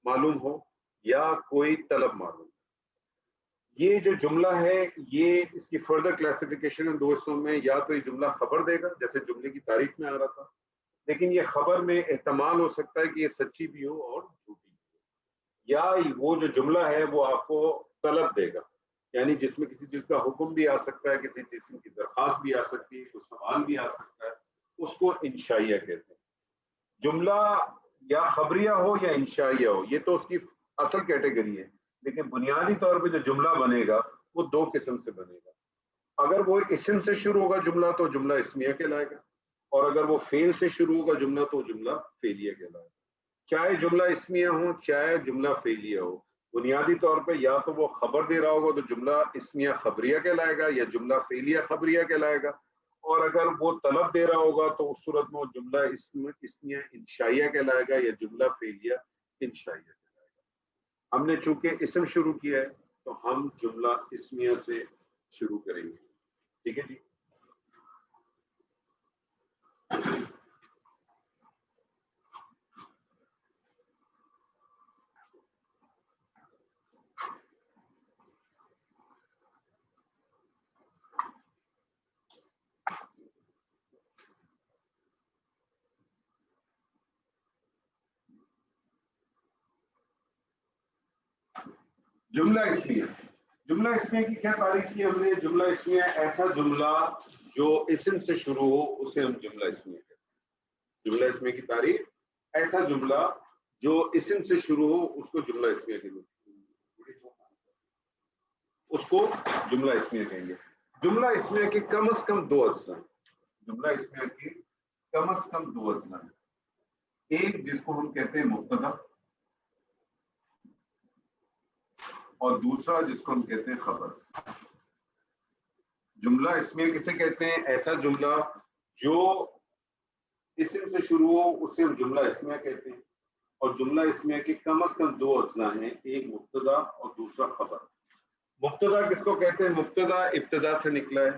معلوم ہو یا کوئی طلب معلوم. یہ جو جملہ ہے یہ اس کی فردر کلاسیفیکیشن ان 2 حصوں میں، یا تو یہ جملہ خبر دے گا جیسے جملے کی تعریف میں آ رہا تھا، لیکن یہ خبر میں احتمال ہو سکتا ہے کہ یہ سچی بھی ہو اور جھوٹی بھی ہو. یا وہ جو جملہ ہے وہ آپ کو طلب دے گا، یعنی جس میں کسی چیز کا حکم بھی آ سکتا ہے، کسی چیز کی درخواست بھی آ سکتی ہے، کوئی سوال بھی آ سکتا ہے. اس کو انشائیہ کہتے ہیں. جملہ یا خبریہ ہو یا انشائیہ ہو، یہ تو اس کی اصل کیٹیگری ہے، لیکن بنیادی طور پہ جو جملہ بنے گا وہ 2 قسم سے بنے گا. اگر وہ اسم سے شروع ہوگا جملہ تو جملہ اسمیہ کہلائے گا، اور اگر وہ فعل سے شروع ہوگا جملہ تو جملہ فعلیہ کہلائے گا. چاہے جملہ اسمیہ ہو چاہے جملہ فعلیہ ہو، بنیادی طور پہ یا تو وہ خبر دے رہا ہوگا تو جملہ اسمیہ خبریہ کہلائے گا یا جملہ فعلیہ خبریہ کہلائے گا، اور اگر وہ طلب دے رہا ہوگا تو اس صورت میں وہ جملہ اسمیہ انشائیہ کہلائے گا یا جملہ فعلیہ انشائیہ کہلائے گا. ہم نے چونکہ اسم شروع کیا ہے تو ہم جملہ اسمیہ سے شروع کریں گے. ٹھیک ہے جی. جملہ اسمیہ کی کیا تعریف کی ہم نے؟ جملہ اسمیہ ایسا جملہ جو اسم سے شروع ہو اسے ہم جملہ اسمیہ کہتے ہیں. جملہ اسمیہ کی تعریف ایسا جملہ جو اسم سے شروع ہو اس کو جملہ اسمیہ کہیں گے. اس کو جملہ اسمیہ کہیں گے. جملہ اسمیہ کے کم از کم 2 اجزاء ہیں. جملہ اسمیہ کی کم از کم 2 اجزاء ہیں. ایک جس کو ہم کہتے ہیں مبتدا، اور دوسرا جس کو ہم کہتے ہیں خبر. جملہ اسمیہ کسے کہتے ہیں؟ ایسا جملہ جو اسم سے شروع ہو اسے ہم جملہ اسمیہ کہتے ہیں. اور جملہ اسمیہ کے کم از کم 2 اجزاء ہیں، ایک مبتدا اور دوسرا خبر. مبتدا کس کو کہتے ہیں؟ مبتدا ابتدا سے نکلا ہے.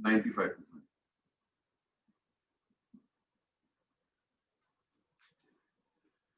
95%।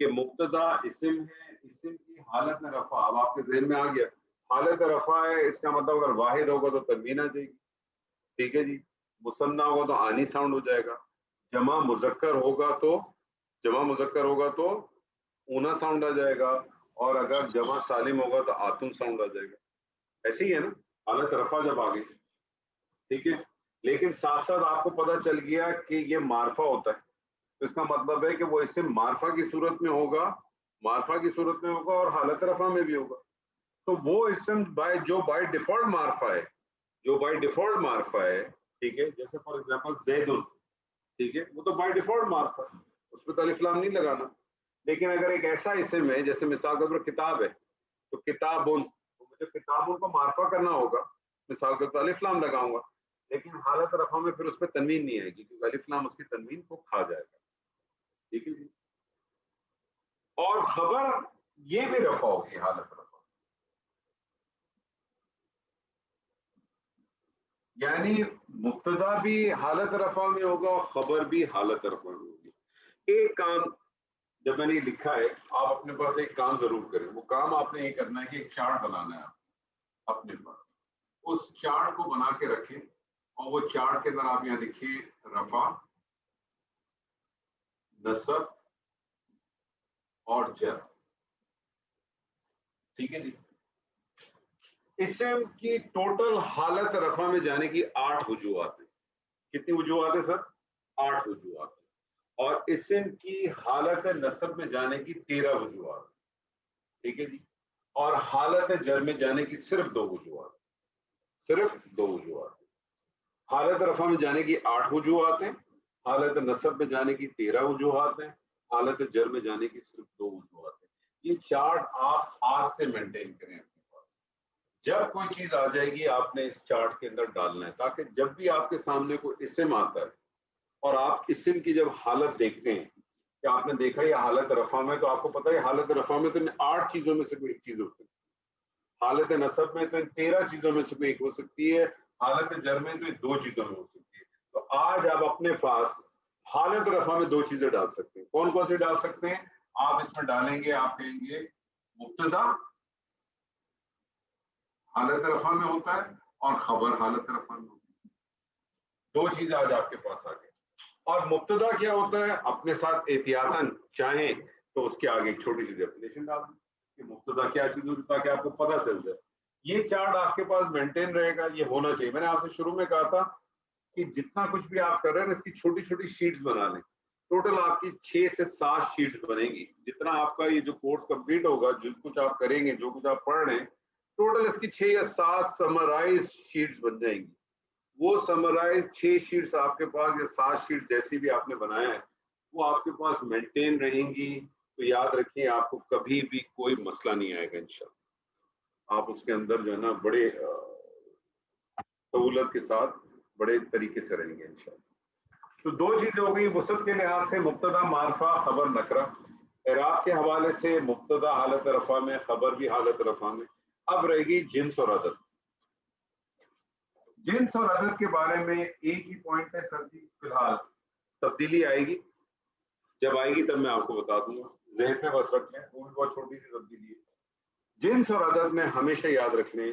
کہ مبتدا اسم ہے, اسم کی حالت رفع, اب آپ کے ذہن میں آ گیا حالت رفع ہے, اس کا مطلب اگر واحد ہوگا تو تنوین آ جائے گی, ٹھیک ہے جی. مثنیٰ ہوگا تو آنی ساؤنڈ ہو جائے گا, جمع مذکر ہوگا تو اونا ساؤنڈ آ جائے گا, اور اگر جمع سالم ہوگا تو آتن ساؤنڈ آ جائے گا. ایسے ہی ہے نا حالت رفع جب آ گئی, ٹھیک ہے. لیکن ساتھ ساتھ آپ کو پتہ چل گیا کہ یہ معرفہ ہوتا ہے, تو اس کا مطلب ہے کہ وہ اسم معرفہ کی صورت میں ہوگا, اور حالت رفع میں بھی ہوگا. تو وہ اسم جو بائی ڈیفالٹ معرفہ ہے, ٹھیک ہے, جیسے فار ایگزامپل زیدن, ٹھیک ہے, وہ تو بائی ڈیفالٹ معرفہ ہے, اس پہ الف لام نہیں لگانا. لیکن اگر ایک ایسا اسم ہے جیسے مثال کے طور پر کتاب ہے, تو کتابن, مجھے کتابن کو معرفہ کرنا ہوگا, مثال کے طور پر الف لام لگاؤں گا, لیکن حالت رفع میں پھر اس پہ تنوین نہیں آئے گی کیونکہ الف لام اس کی تنوین کو کھا جائے گا, ٹھیک ہے جی. اور خبر یہ بھی رفع ہوگی حالت رفع, یعنی مبتدا بھی حالت رفع میں ہوگا اور خبر بھی حالت رفع میں ہوگی. ایک کام جب میں نے لکھا ہے, آپ اپنے پاس ایک کام ضرور کریں. وہ کام آپ نے یہ کرنا ہے کہ ایک چارٹ بنانا ہے آپ اپنے پاس, اس چارٹ کو بنا کے رکھیں, اور وہ چارٹ کے اندر آپ یہاں لکھیں رفع, نصب اور جر, ٹھیک ہے جی. اسم کی ٹوٹل حالت رفع میں جانے کی 8 وجوہات ہیں. کتنی وجوہات ہیں سر؟ 8 وجوہات ہیں. اور اسم کی حالت نصب میں جانے کی 13 وجوہات, ٹھیک ہے جی. اور حالت جر میں جانے کی صرف 2 وجوہات, حالت رفع میں جانے کی 8 وجوہات ہیں, حالت نصب میں جانے کی 13 وجوہات ہیں, حالت جر میں جانے کی صرف 2 وجوہات ہیں. یہ چارٹ آپ آج سے مینٹین کریں اپنے پاس. جب کوئی چیز آ جائے گی آپ نے اس چارٹ کے اندر ڈالنا ہے, تاکہ جب بھی آپ کے سامنے کوئی اسم آتا ہے اور آپ اسم کی جب حالت دیکھتے ہیں کہ آپ نے دیکھا یہ حالت رفع میں, تو آپ کو پتا ہے حالت رفع میں تو 8 چیزوں میں سے کوئی ایک چیز ہو سکتی ہے, حالت نصب میں تو 13 چیزوں میں سے کوئی ایک ہو سکتی ہے, حالت جر میں تو 2 چیزوں میں ہو سکتی ہے. تو آج آپ اپنے پاس حالت رفع میں 2 چیزیں ڈال سکتے ہیں. کون کون سی ڈال سکتے ہیں آپ؟ اس میں ڈالیں گے, آپ کہیں گے مبتدا حالت رفع میں ہوتا ہے اور خبر حالت رفع میں ہوتی ہے. 2 چیزیں آج آپ کے پاس آ گئی. اور مبتدا کیا ہوتا ہے, اپنے ساتھ احتیاطاً چاہیں تو اس کے آگے ایک چھوٹی سی ڈیفینیشن ڈال دیں کہ مبتدا کیا چیز ہوتی ہے, تاکہ آپ کو پتہ چل جائے. یہ چارٹ آپ کے پاس مینٹین رہے گا, یہ ہونا چاہیے. میں نے آپ سے شروع میں کہا تھا کہ جتنا کچھ بھی آپ کر رہے ہیں نا, اس کی چھوٹی چھوٹی شیٹس بنا لیں. ٹوٹل آپ کی 6 سے 7 شیٹس بنے گی. جتنا آپ کا یہ جو کورس کمپلیٹ ہوگا, جو کچھ آپ کریں گے, جو کچھ آپ پڑھ رہے ہیں, ٹوٹل اس کی 6 یا 7 سمرائز شیٹس بن جائیں گی. وہ سمرائز 6 شیٹس آپ کے پاس, یا 7 شیٹس جیسی بھی آپ نے بنایا ہے, وہ آپ کے پاس مینٹین رہیں گی. تو یاد رکھیں آپ کو کبھی بھی کوئی مسئلہ نہیں آئے گا انشاءاللہ. آپ اس کے اندر جو ہے نا بڑے سہولت کے ساتھ بڑے طریقے سے رہیں گے انشاءاللہ. تو 2 چیزیں ہو گئی وسعت کے لحاظ سے, مبتدا معرفہ, خبر نکرہ. اعراب کے حوالے سے مبتدا حالت رفع میں, خبر بھی حالت رفع میں. اب رہے گی جنس اور عدد. جنس اور عدد کے بارے میں ایک ہی پوائنٹ ہے سر جی, فی الحال تبدیلی آئے گی, جب آئے گی تب میں آپ کو بتا دوں گا. ذہن پہ بس رکھ لیں, وہ بھی بہت چھوٹی سی تبدیلی ہے. جنس اور عدد میں ہمیشہ یاد رکھ لیں,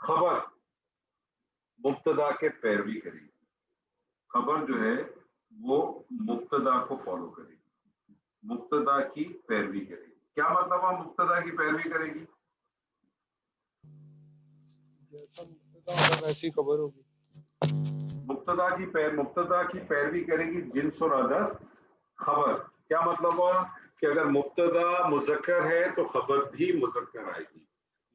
خبر مبتدا کے پیروی کرے گی. خبر جو ہے وہ مبتدا کو فالو کرے گی, مبتدا کی پیروی کرے گی. کیا مطلب ہے مبتدا کی پیروی کرے گی؟ جیسا مبتدا ہوگا ویسی خبر ہوگی. مبتدا کی پیروی کرے گی جنس اور عدد خبر. کیا مطلب ہوا کہ اگر مبتدا مذکر ہے تو خبر بھی مذکر آئے گی,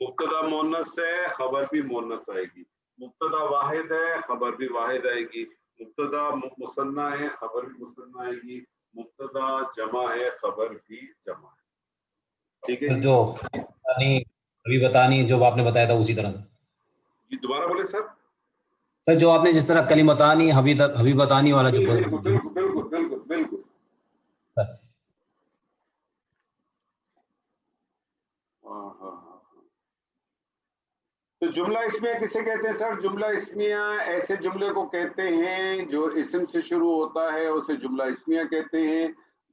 مبتدا مؤنث ہے خبر بھی مؤنث آئے گی, مبتدا واحد ہے خبر بھی واحد آئے گی, مبتدا مثنیٰ ہے خبر بھی مثنیٰ آئے گی, مبتدا جمع ہے خبر بھی جمع ہے. ٹھیک ہے جو ابھی بتانی جو آپ نے بتایا تھا اسی طرح سے. جی دوبارہ بولے سر. سر جو آپ نے جس طرح کلمتانی حبیبتانی والا جو بالکل بالکل بالکل بالکل بالکل. تو جملہ اسمیہ کسے کہتے ہیں سر؟ جملہ اسمیہ ایسے جملے کو کہتے ہیں جو اسم سے شروع ہوتا ہے, اسے جملہ اسمیہ کہتے ہیں.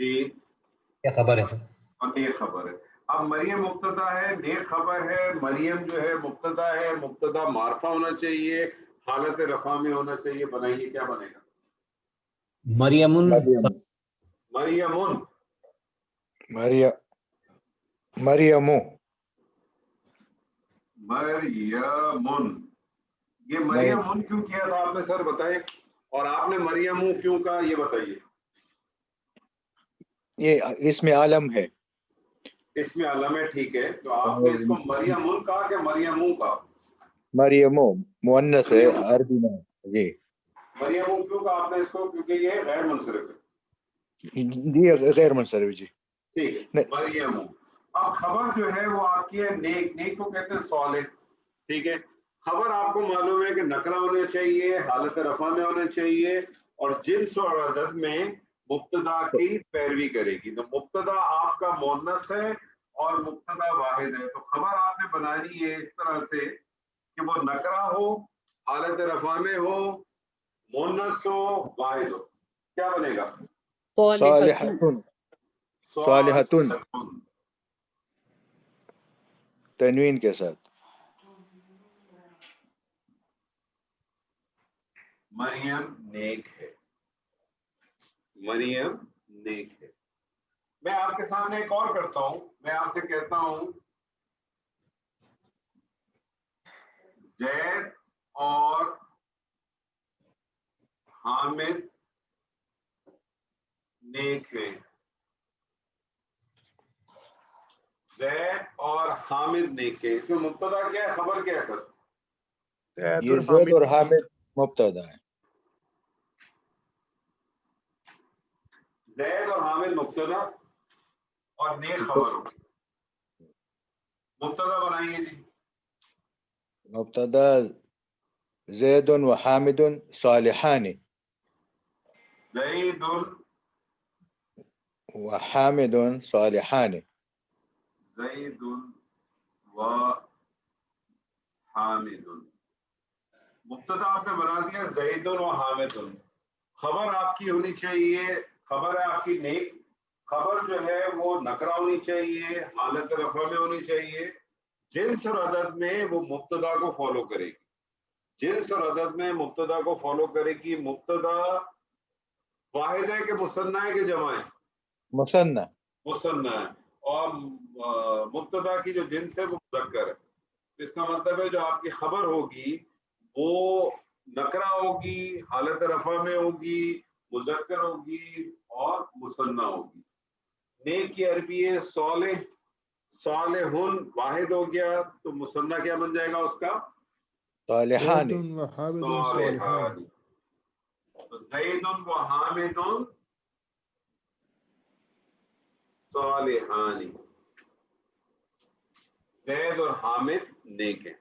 جی کیا خبر ہے سر؟ اور نیک خبر ہے. اب مریم مبتدا ہے، نیک خبر ہے. مریم جو ہے مبتدا ہے، مبتدا معرفہ ہونا چاہیے، حالت رفع میں ہونا چاہیے. بنائیے کیا بنے گا؟ مریم مریم مریمن. مریمو مریمن. یہ مریمن کیوں کیا تھا آپ نے سر بتائے؟ اور آپ نے مریمو کیوں کہا یہ بتائیے. یہ اس میں عالم ہے. اس میں علم ہے، ٹھیک ہے. تو آپ نے اس کو مریمن کہا کہ مریمو کہا؟ مریمو مؤنث ہے عربی میں. جی مریمو کیوں کہا آپ نے اس کو؟ کیونکہ یہ غیر منصرف ہے. جی غیر منصرف. جی ٹھیک. مریمو. اب خبر جو ہے وہ آپ کی ہے نیک. نیک کو کہتے ہیں صالح. ٹھیک ہے. خبر آپ کو معلوم ہے کہ نکرہ ہونا چاہیے، حالت رفع میں ہونا چاہیے، اور جنس اور عدد میں مبتدا کی پیروی کرے گی. تو مبتدا آپ کا مؤنث ہے اور مبتدا واحد ہے. تو خبر آپ نے بنانی ہے اس طرح سے کہ وہ نکرہ ہو، حالت رفع میں ہو، مؤنث ہو، واحد ہو. کیا بنے گا؟ صالحتن. صالحتن تنوین کے ساتھ. مریم نیک ہے. مریم نیک ہے. میں آپ کے سامنے ایک اور کرتا ہوں. میں آپ سے کہتا ہوں زید اور حامد نیک ہے. زید اور حامد نیک ہے. اس میں مبتدا کیا ہے، خبر کیا ہے سر؟ یہ زید اور حامد مبتدا ہے. زید اور حامد مبتدا اور نیک خبر ہوگی. مبتدا بنائیے جی. مبتدا زید و حامد صالحان. زید و حامد صالحان. زید و حامد. مبتدا آپ نے بنا دیا زید و حامد. خبر آپ کی ہونی چاہیے، خبر ہے آپ کی نیک. خبر جو ہے وہ نکرہ ہونی چاہیے، حالت رفع میں ہونی چاہیے. جنس اور عدد میں وہ مبتدا کو فالو کرے گی. جنس اور عدد میں مبتدا کو فالو کرے گی. مبتدا واحد ہے کہ مثنیٰ ہے کہ جمع ہے؟ مثنیٰ. مثنیٰ ہے. اور مبتدا کی جو جنس ہے وہ مذکر ہے. اس کا مطلب ہے جو آپ کی خبر ہوگی وہ نکرہ ہوگی، حالت رفع میں ہوگی، مذکر ہوگی اور مثنیٰ ہوگی. نیک کی عربی ہے صالح. صالحن واحد ہو گیا تو مثنیٰ کیا بن جائے گا اس کا؟ صالحان. صالحان. تو زید و حامد صالحان. زید اور حامد نیک ہیں.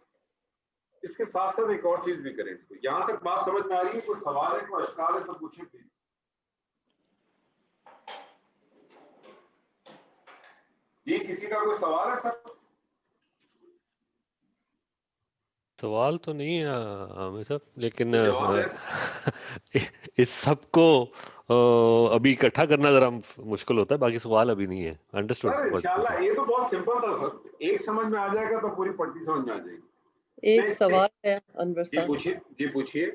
اس کے ساتھ ساتھ ایک اور چیز بھی کریں. اس کو یہاں تک بات سمجھ میں آ رہی ہے؟ کوئی سوال ہے، کوئی اشکال ہے تو پوچھیں پلیز. جی کسی کا کوئی سوال ہے سر؟ سوال تو نہیں ہے عامر صاحب، لیکن جواب ہے. اس سب کو ابھی اکٹھا کرنا ذرا مشکل ہوتا ہے. باقی سوال ابھی نہیں ہے. انڈرسٹوڈ. سر انشاءاللہ یہ تو بہت سمپل تھا سر. ایک سمجھ میں آ جائے گا تو پوری پٹی سمجھ میں آ جائے گی. ایک سوال ہے انور جی صاحب. پوچھیے. جی پوچھیے.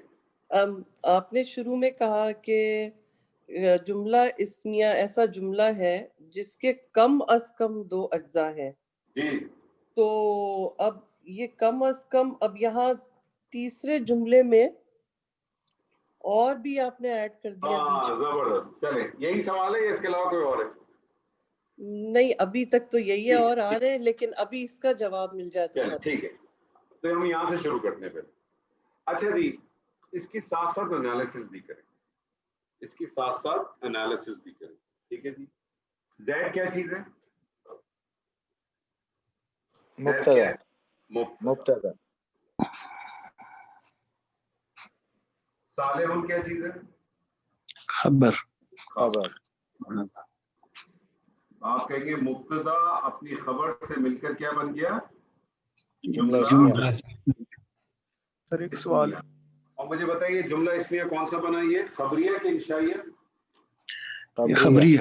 آپ نے شروع میں کہا کہ جملہ اسمیہ ایسا جملہ ہے جس کے کم از کم 2 اجزاء ہیں. جی تو اب یہ کم از کم اب یہاں تیسرے جملے میں اور بھی آپ نے ایڈ کر دیا بیچ میں. زبردست. چلیں یہی سوال ہے یا اس کے علاوہ کوئی اور ہے؟ نہیں ابھی تک تو یہی ہے اور آ رہے ہیں، لیکن ابھی اس کا جواب مل جائے تو چلیں ٹھیک ہے. تو ہم یہاں سے شروع کرتے ہیں پھر. اچھا جی اس کی ساتھ ساتھ انالیسس بھی کریں. اس کی ساتھ ساتھ انالیسس بھی کریں. ٹھیک ہے جی. زید کیا چیز ہے؟ مبتدا. مبتدا. صالح کیا چیز ہے؟ خبر. خبر. آپ کہیں گے مبتدا اپنی خبر سے مل کر کیا بن گیا؟ جملہ. سر ایک سوال ہے. اور مجھے بتائیے جملہ اسمیہ کون سا بنا؟ یہ خبریہ کہ انشائیہ؟ خبریہ.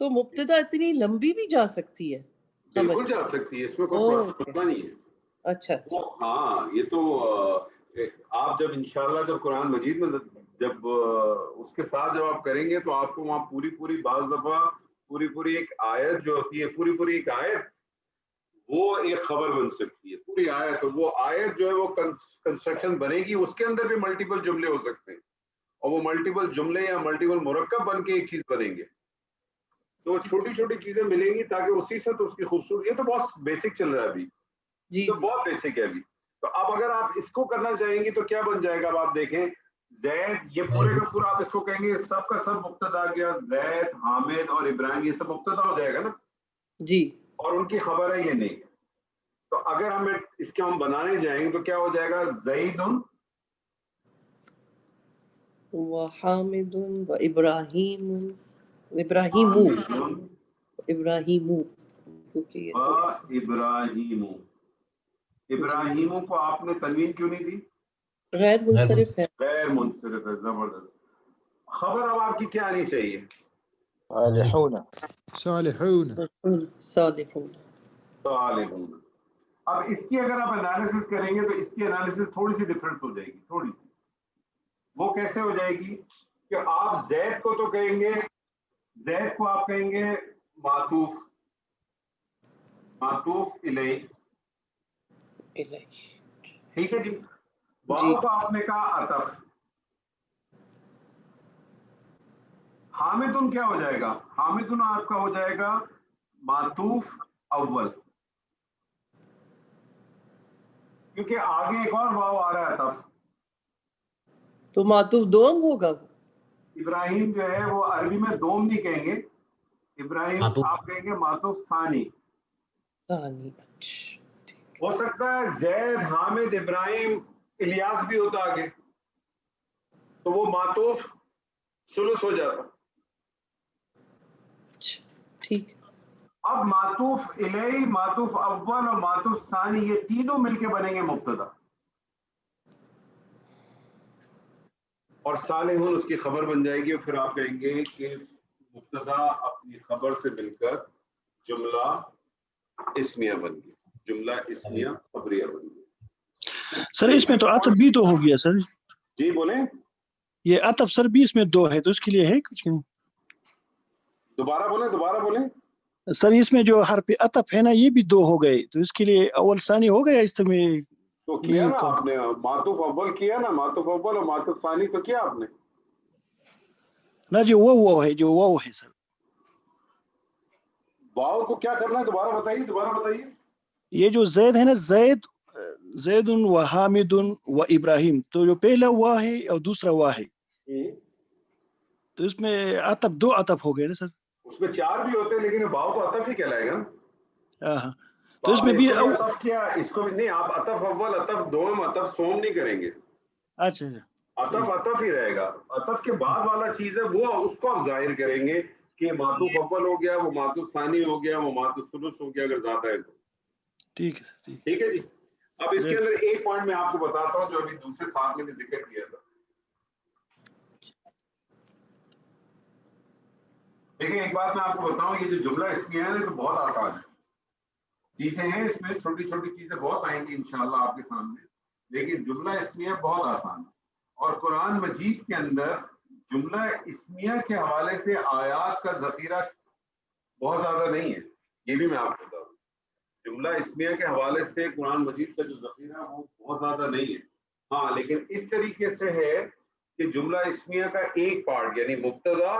تو مبتدا اتنی لمبی بھی جا سکتی ہے؟ بالکل جا سکتی ہے، اس میں کوئی مسئلہ نہیں ہے. اچھا ہاں یہ تو آپ جب انشاءاللہ جب قرآن مجید میں جب اس کے ساتھ جب آپ کریں گے تو آپ کو وہاں پوری بعض دفعہ پوری ایک آیت جو ہوتی ہے، پوری ایک آیت وہ ایک خبر بن سکتی ہے، پوری آیت. وہ آیت جو ہے وہ کنسٹرکشن بنے گی، اس کے اندر بھی ملٹیپل جملے ہو سکتے ہیں، اور وہ ملٹیپل جملے یا ملٹیپل مرکب بن کے ایک چیز بنیں گے. تو چھوٹی چیزیں ملیں گی تاکہ اسی سے تو اس کی خوبصورتی. یہ تو بہت بیسک چل رہا ہے ابھی، جی تو بہت بیسک ہے ابھی. تو اب اگر آپ اس کو کرنا چاہیں گی تو کیا بن جائے گا؟ اب آپ دیکھیں زید، یہ پورے کا پورا آپ اس کو کہیں گے سب کا سب مبتدا کیا، زید، حامد اور ابراہیم، یہ سب مبتدا ہو جائے گا نا جی، اور ان کی خبر ہے یہ نہیں. تو اگر ہم اس کے ہم بنانے جائیں گے تو کیا ہو جائے گا؟ زید وحامد وابراہیم، ابراہیم کیونکہ یہ تو ابراہیم کو آپ نے تنوین کیوں نہیں دی؟ غیر منصرف ہے. غیر منصرف ہے. زبردست. خبر اب آپ کی کیا آنی چاہیے؟ صالحون صالحون صالحون. اب اس کی اگر آپ انالیسس کریں گے تو اس کی انالیسس تھوڑی سی ڈفرنس ہو جائے گی، تھوڑی سی. وہ کیسے ہو جائے گی کہ آپ زید کو تو کہیں گے، زید کو آپ کہیں گے معطوف الیہ، ٹھیک ہے جی. واو کو آپ نے کہا عطف. حامدن کیا ہو جائے گا؟ حامدن آپ کا ہو جائے گا معطوف اول، کیونکہ آگے ایک اور واو آ رہا ہے عطف. تو معطوف دوم ہوگا. ابراہیم جو ہے وہ عربی میں دوم نہیں کہیں گے، ابراہیم آپ کہیں گے معطوف ثانی. ہو سکتا ہے زید، حامد، ابراہیم، الیاس بھی ہوتا آگے، تو وہ معطوف ثلث ہو جاتا. ٹھیک. اب معطوف الیہ، معطوف اول اور معطوف ثانی یہ تینوں مل کے بنیں گے مبتدا، اور صالحون اس کی خبر بن جائے گی. اور پھر آپ کہیں گے کہ مبتدا اپنی خبر سے مل کر جملہ اسمیہ بن گیا، جملہ اسمیہ خبریہ بن گیا. سر اس میں تو عطف بھی تو ہو گیا سر. جی بولیں. یہ عطف سر بھی اس میں دو ہے، تو اس کے لیے ہے کچھ نہیں؟ دوبارہ بولیں. سر اس میں جو حرف عطف ہے نا یہ بھی دو ہو گئے، تو اس کے لیے اول ثانی ہو گیا اس میں. تو کیا نا آپ نے معطوف اول کیا نا، معطوف اول اور معطوف ثانی تو کیا آپ نے نا جو وہ ہے، جو وہ ہے سر. واو کو کیا کرنا ہے؟ دوبارہ بتائیے. یہ جو زید ہے نا، زید و حامد و ابراہیم، تو جو پہلا ہوا ہے اور دوسرا ہوا ہے، تو اس میں عطف دو عطف ہو گئے نا سر. اس میں چار بھی ہوتے ہیں لیکن واو تو عطف ہی کہلائے گا. ہاں تو اس میں بھی عطف کیا اس کو نہیں، آپ عطف اول، عطف دوم، عطف سوم نہیں کریں گے. اچھا عطف ہی رہے گا. عطف کے بعد والا چیز ہے وہ اس کو آپ ظاہر کریں گے کہ معطوف اول ہو گیا، وہ معطوف ثانی ہو گیا، وہ معطوف ثلث ہو گیا اگر زیادہ ہے تو. ٹھیک ہے سر. ٹھیک ہے جی. اب اس کے اندر ایک پوائنٹ میں آپ کو بتاتا ہوں جو ابھی دوسرے ساتھ میں نے ذکر کیا تھا. دیکھیں ایک بات میں آپ کو بتاؤں، یہ جو جملہ اسمیہ ہے تو بہت آسان ہے. چیزیں ہیں اس میں، چھوٹی چیزیں بہت آئیں گی انشاءاللہ آپ کے سامنے، لیکن جملہ اسمیہ بہت آسان ہے. اور قرآن مجید کے اندر جملہ اسمیہ کے حوالے سے آیات کا ذخیرہ بہت زیادہ نہیں ہے، یہ بھی میں آپ کو بتا دوں. جملہ اسمیہ کے حوالے سے قرآن مجید کا جو ذخیرہ ہے وہ بہت زیادہ نہیں ہے. ہاں لیکن اس طریقے سے ہے کہ جملہ اسمیہ کا ایک پارٹ یعنی مبتدا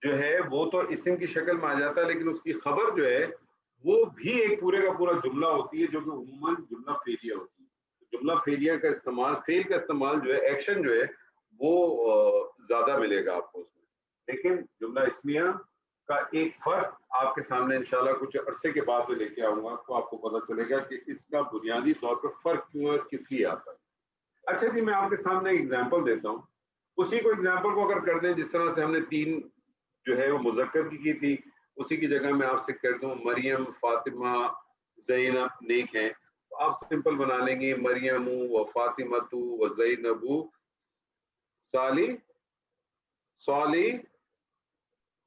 جو ہے وہ تو اسم کی شکل میں آ جاتا ہے، لیکن اس کی خبر جو ہے وہ بھی ایک پورے کا پورا جملہ ہوتی ہے، جو کہ عموماً جملہ فعلیہ ہوتی ہے. جملہ فعلیہ کا استعمال، فعل کا استعمال جو ہے، ایکشن جو ہے وہ زیادہ ملے گا آپ کو اس میں. لیکن جملہ اسمیہ کا ایک فرق آپ کے سامنے انشاءاللہ کچھ عرصے کے بعد میں لے کے آؤں گا، تو آپ کو پتہ چلے گا کہ اس کا بنیادی طور پر فرق کیوں ہے، کس لیے آتا ہے. اچھا جی، میں آپ کے سامنے ایک ایگزامپل دیتا ہوں. اسی کو ایگزامپل کو اگر کر دیں جس طرح سے ہم نے تین جو ہے وہ مذکر کی تھی، اسی کی جگہ میں آپ سے کر دوں مریم، فاطمہ، زینب نیک ہیں، تو آپ سمپل بنا لیں گے مریم و فاطمہ و زینب صالح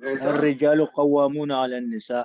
الرجال قوامون على النساء.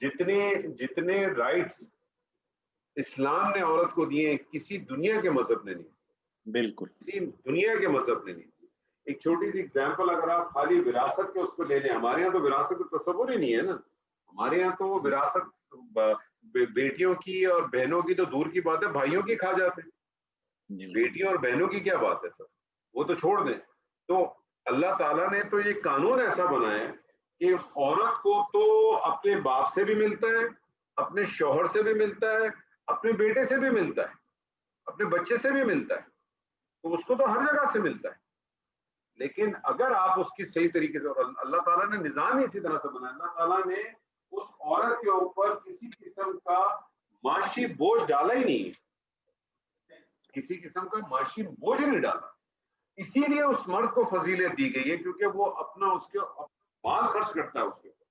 جتنے رائٹس اسلام نے عورت کو دیے کسی دنیا کے مذہب نے نہیں، بالکل کسی دنیا کے مذہب نے نہیں. ایک چھوٹی سی اگزامپل اگر آپ خالی وراثت کے اس کو لے لیں، ہمارے یہاں تو وراثت کا تصور ہی نہیں ہے نا. ہمارے یہاں تو وراثت بیٹیوں کی اور بہنوں کی تو دور کی بات ہے، بھائیوں کی کھا جاتے ہیں. بیٹیوں اور بہنوں کی کیا بات ہے سر، وہ تو چھوڑ دیں. تو اللہ تعالیٰ نے تو یہ قانون ایسا بنایا ہے کہ عورت کو تو اپنے باپ سے بھی ملتا ہے، اپنے شوہر سے بھی ملتا ہے، اپنے بیٹے سے بھی ملتا ہے، اپنے بچے سے بھی ملتا ہے، تو اس کو تو ہر جگہ سے ملتا ہے. لیکن اگر آپ اس کی صحیح طریقے سے، اللہ تعالیٰ نے نظام ہی اسی طرح سے بنایا. اللہ تعالیٰ نے اس عورت کے اوپر کسی قسم کا معاشی بوجھ ڈالا ہی نہیں ہے، کسی قسم کا معاشی بوجھ نہیں ڈالا. اسی لیے اس مرد کو فضیلت دی گئی ہے کیونکہ وہ اپنا اس کے مال خرچ کرتا ہے اس کے اوپر.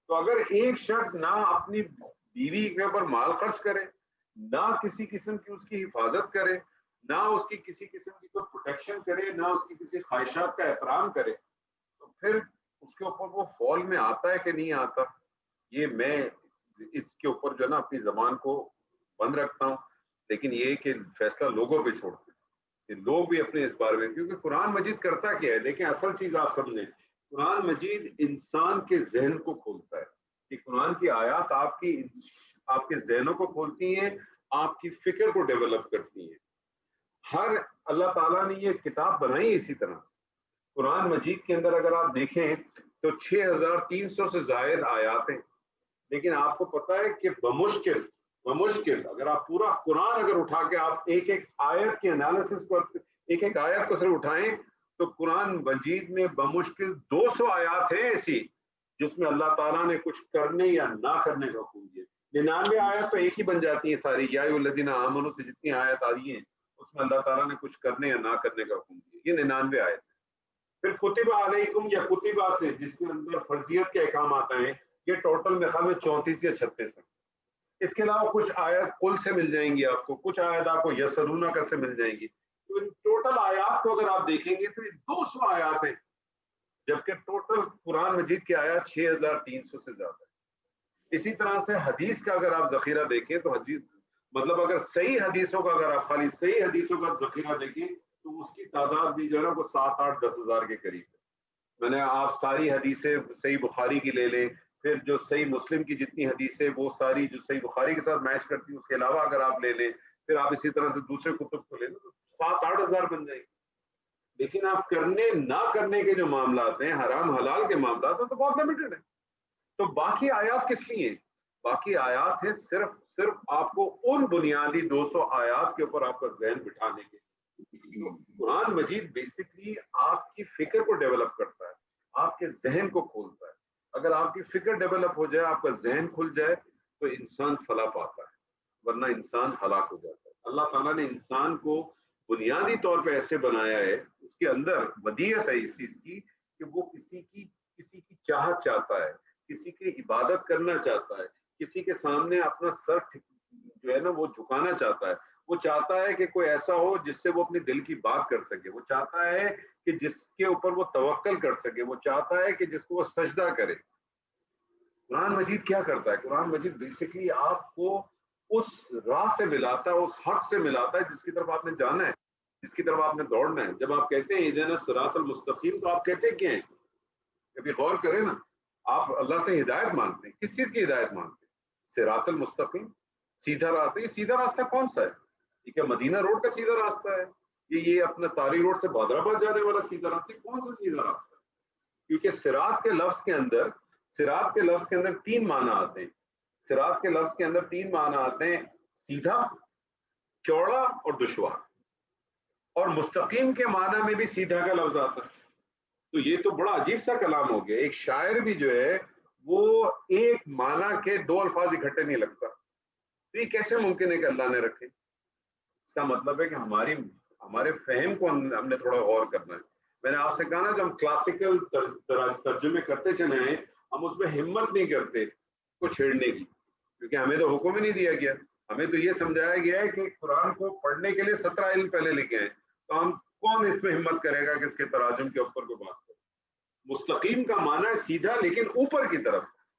تو اگر ایک شخص نہ اپنی بیوی کے اوپر مال خرچ کرے، نہ کسی قسم کی اس کی حفاظت کرے، نہ اس کی کسی قسم کی کوئی پروٹیکشن کرے، نہ اس کی کسی خواہشات کا احترام کرے، تو پھر اس کے اوپر وہ فال میں آتا ہے کہ نہیں آتا. یہ میں اس کے اوپر جو ہے نا اپنی زبان کو بند رکھتا ہوں، لیکن یہ کہ فیصلہ لوگوں پہ چھوڑتے ہیں کہ لوگ بھی اپنے اس بارے میں، کیونکہ قرآن مجید کرتا کیا ہے. دیکھیں اصل چیز آپ سمجھیں، قرآن مجید انسان کے ذہن کو کھولتا ہے. کہ قرآن کی آیات آپ کے ذہنوں کو کھولتی ہیں، آپ کی فکر کو ڈیولپ کرتی ہیں. ہر اللہ تعالیٰ نے یہ کتاب بنائی اسی طرح سے. قرآن مجید کے اندر اگر آپ دیکھیں تو 6300 سے زائد آیات ہیں، لیکن آپ کو پتا ہے کہ بمشکل اگر آپ پورا قرآن اگر اٹھا کے آپ ایک ایک آیت کے انالیسس کو، ایک ایک آیت کو صرف اٹھائیں تو قرآن مجید میں بمشکل 200 آیات ہیں ایسی جس میں اللہ تعالیٰ نے کچھ کرنے یا نہ کرنے کا حکم دیا. 99 آیت تو ایک ہی بن جاتی ہیں ساری، یا ایھا الذین آمنوا سے جتنی آیت آ رہی ہیں اس میں اللہ تعالیٰ نے کچھ کرنے یا نہ کرنے کا حکم دیا. یہ 99 آیت. پھر کتب علیکم یا کتبہ سے جس کے اندر فرضیت کے احکام آتے ہیں، یہ ٹوٹل میرے خیال میں 34 یا 36 ہیں. اس کے علاوہ کچھ آیت قل سے مل جائیں گی آپ کو، کچھ آیت آپ کو یسرونک سے مل جائیں گی. تو ان ٹوٹل آیات کو اگر آپ دیکھیں گے تو یہ 200 آیات ہیں، جبکہ ٹوٹل قرآن مجید کی آیات 6300 سے زیادہ ہے. اسی طرح سے حدیث کا اگر آپ ذخیرہ دیکھیں تو حدیث مطلب اگر صحیح حدیثوں کا، اگر آپ خالی صحیح حدیثوں کا ذخیرہ دیکھیں تو اس کی تعداد بھی جو ہے نا وہ 7، 8، 10 ہزار کے قریب ہے. میں نے آپ ساری حدیثیں صحیح بخاری کی لے لیں، پھر جو صحیح مسلم کی جتنی حدیثیں وہ ساری جو صحیح بخاری کے ساتھ میچ کرتی ہیں، اس کے علاوہ اگر آپ لے لیں، پھر آپ اسی طرح سے دوسرے کتب کو لے لیں تو 7، 8 ہزار بن جائیں گے. لیکن آپ کرنے نہ کرنے کے جو معاملات ہیں، حرام حلال کے معاملات ہیں، تو بہت لمیٹڈ ہیں. تو باقی آیات کس کی ہیں؟ باقی آیات ہیں صرف آپ کو ان بنیادی 200 آیات کے اوپر آپ کا ذہن بٹھانے کے. قرآن مجید بیسکلی آپ کی فکر کو ڈیولپ کرتا ہے، آپ کے ذہن کو کھولتا ہے. اگر آپ کی فکر ڈیولپ ہو جائے، آپ کا ذہن کھل جائے تو انسان فلاح پاتا ہے، ورنہ انسان ہلاک ہو جاتا ہے. اللہ تعالیٰ نے انسان کو بنیادی طور پہ ایسے بنایا ہے، اس کے اندر ودیت ہے اس چیز کی کہ وہ کسی کی چاہت چاہتا ہے، کسی کی عبادت کرنا چاہتا ہے، کسی کے سامنے اپنا سر جو ہے نا وہ جھکانا چاہتا ہے. وہ چاہتا ہے کہ کوئی ایسا ہو جس سے وہ اپنے دل کی بات کر سکے. وہ چاہتا ہے کہ جس کے اوپر وہ توکل کر سکے. وہ چاہتا ہے کہ جس کو وہ سجدہ کرے. قرآن مجید کیا کرتا ہے؟ قرآن مجید بیسکلی آپ کو اس راہ سے ملاتا ہے، اس حق سے ملاتا ہے جس کی طرف آپ نے جانا ہے، جس کی طرف آپ نے دوڑنا ہے. جب آپ کہتے ہیں اہدنا الصراط المستقیم تو آپ کہتے کیا ہیں؟ کبھی غور کریں نا، آپ اللہ سے ہدایت مانگتے ہیں. کس چیز کی ہدایت مانگتے ہیں؟ صراط المستقیم، سیدھا راستہ. یہ سیدھا راستہ کون سا ہے؟ یہ کیا مدینہ روڈ کا سیدھا راستہ ہے؟ یہ اپنا تاری روڈ سے بادر آباد جانے والا سیدھا راستہ؟ کون سا سیدھا راستہ ہے؟ کیونکہ صراط کے لفظ کے اندر 3 معنی آتے ہیں. صراط کے لفظ کے اندر 3 معنی آتے ہیں: سیدھا، چوڑا اور دشوار. اور مستقیم کے معنی میں بھی سیدھا کا لفظ آتا ہے. تو یہ تو بڑا عجیب سا کلام ہو گیا. ایک شاعر بھی جو ہے وہ ایک معنی کے 2 الفاظ اکٹھے نہیں لگتا. تو یہ کیسے ممکن ہے کہ اللہ نے رکھے؟ اس کا مطلب ہے کہ ہمارے فہم کو ہم نے تھوڑا غور کرنا ہے. میں نے آپ سے کہا نا، جب ہم کلاسیکل ترجمے کرتے چلے ہیں، ہم اس میں ہمت نہیں کرتے کو چھیڑنے کی، کیونکہ ہمیں تو حکم ہی نہیں دیا گیا. ہمیں تو یہ سمجھایا گیا ہے کہ قرآن کو پڑھنے کے لیے 17 علم پہلے لکھے ہیں. تو ہم کون اس میں ہمت کرے گا کہ اس کے تراجم کے اوپر کو بات کرے؟ مستقیم کا معنی ہے سیدھا لیکن اوپر کی طرف،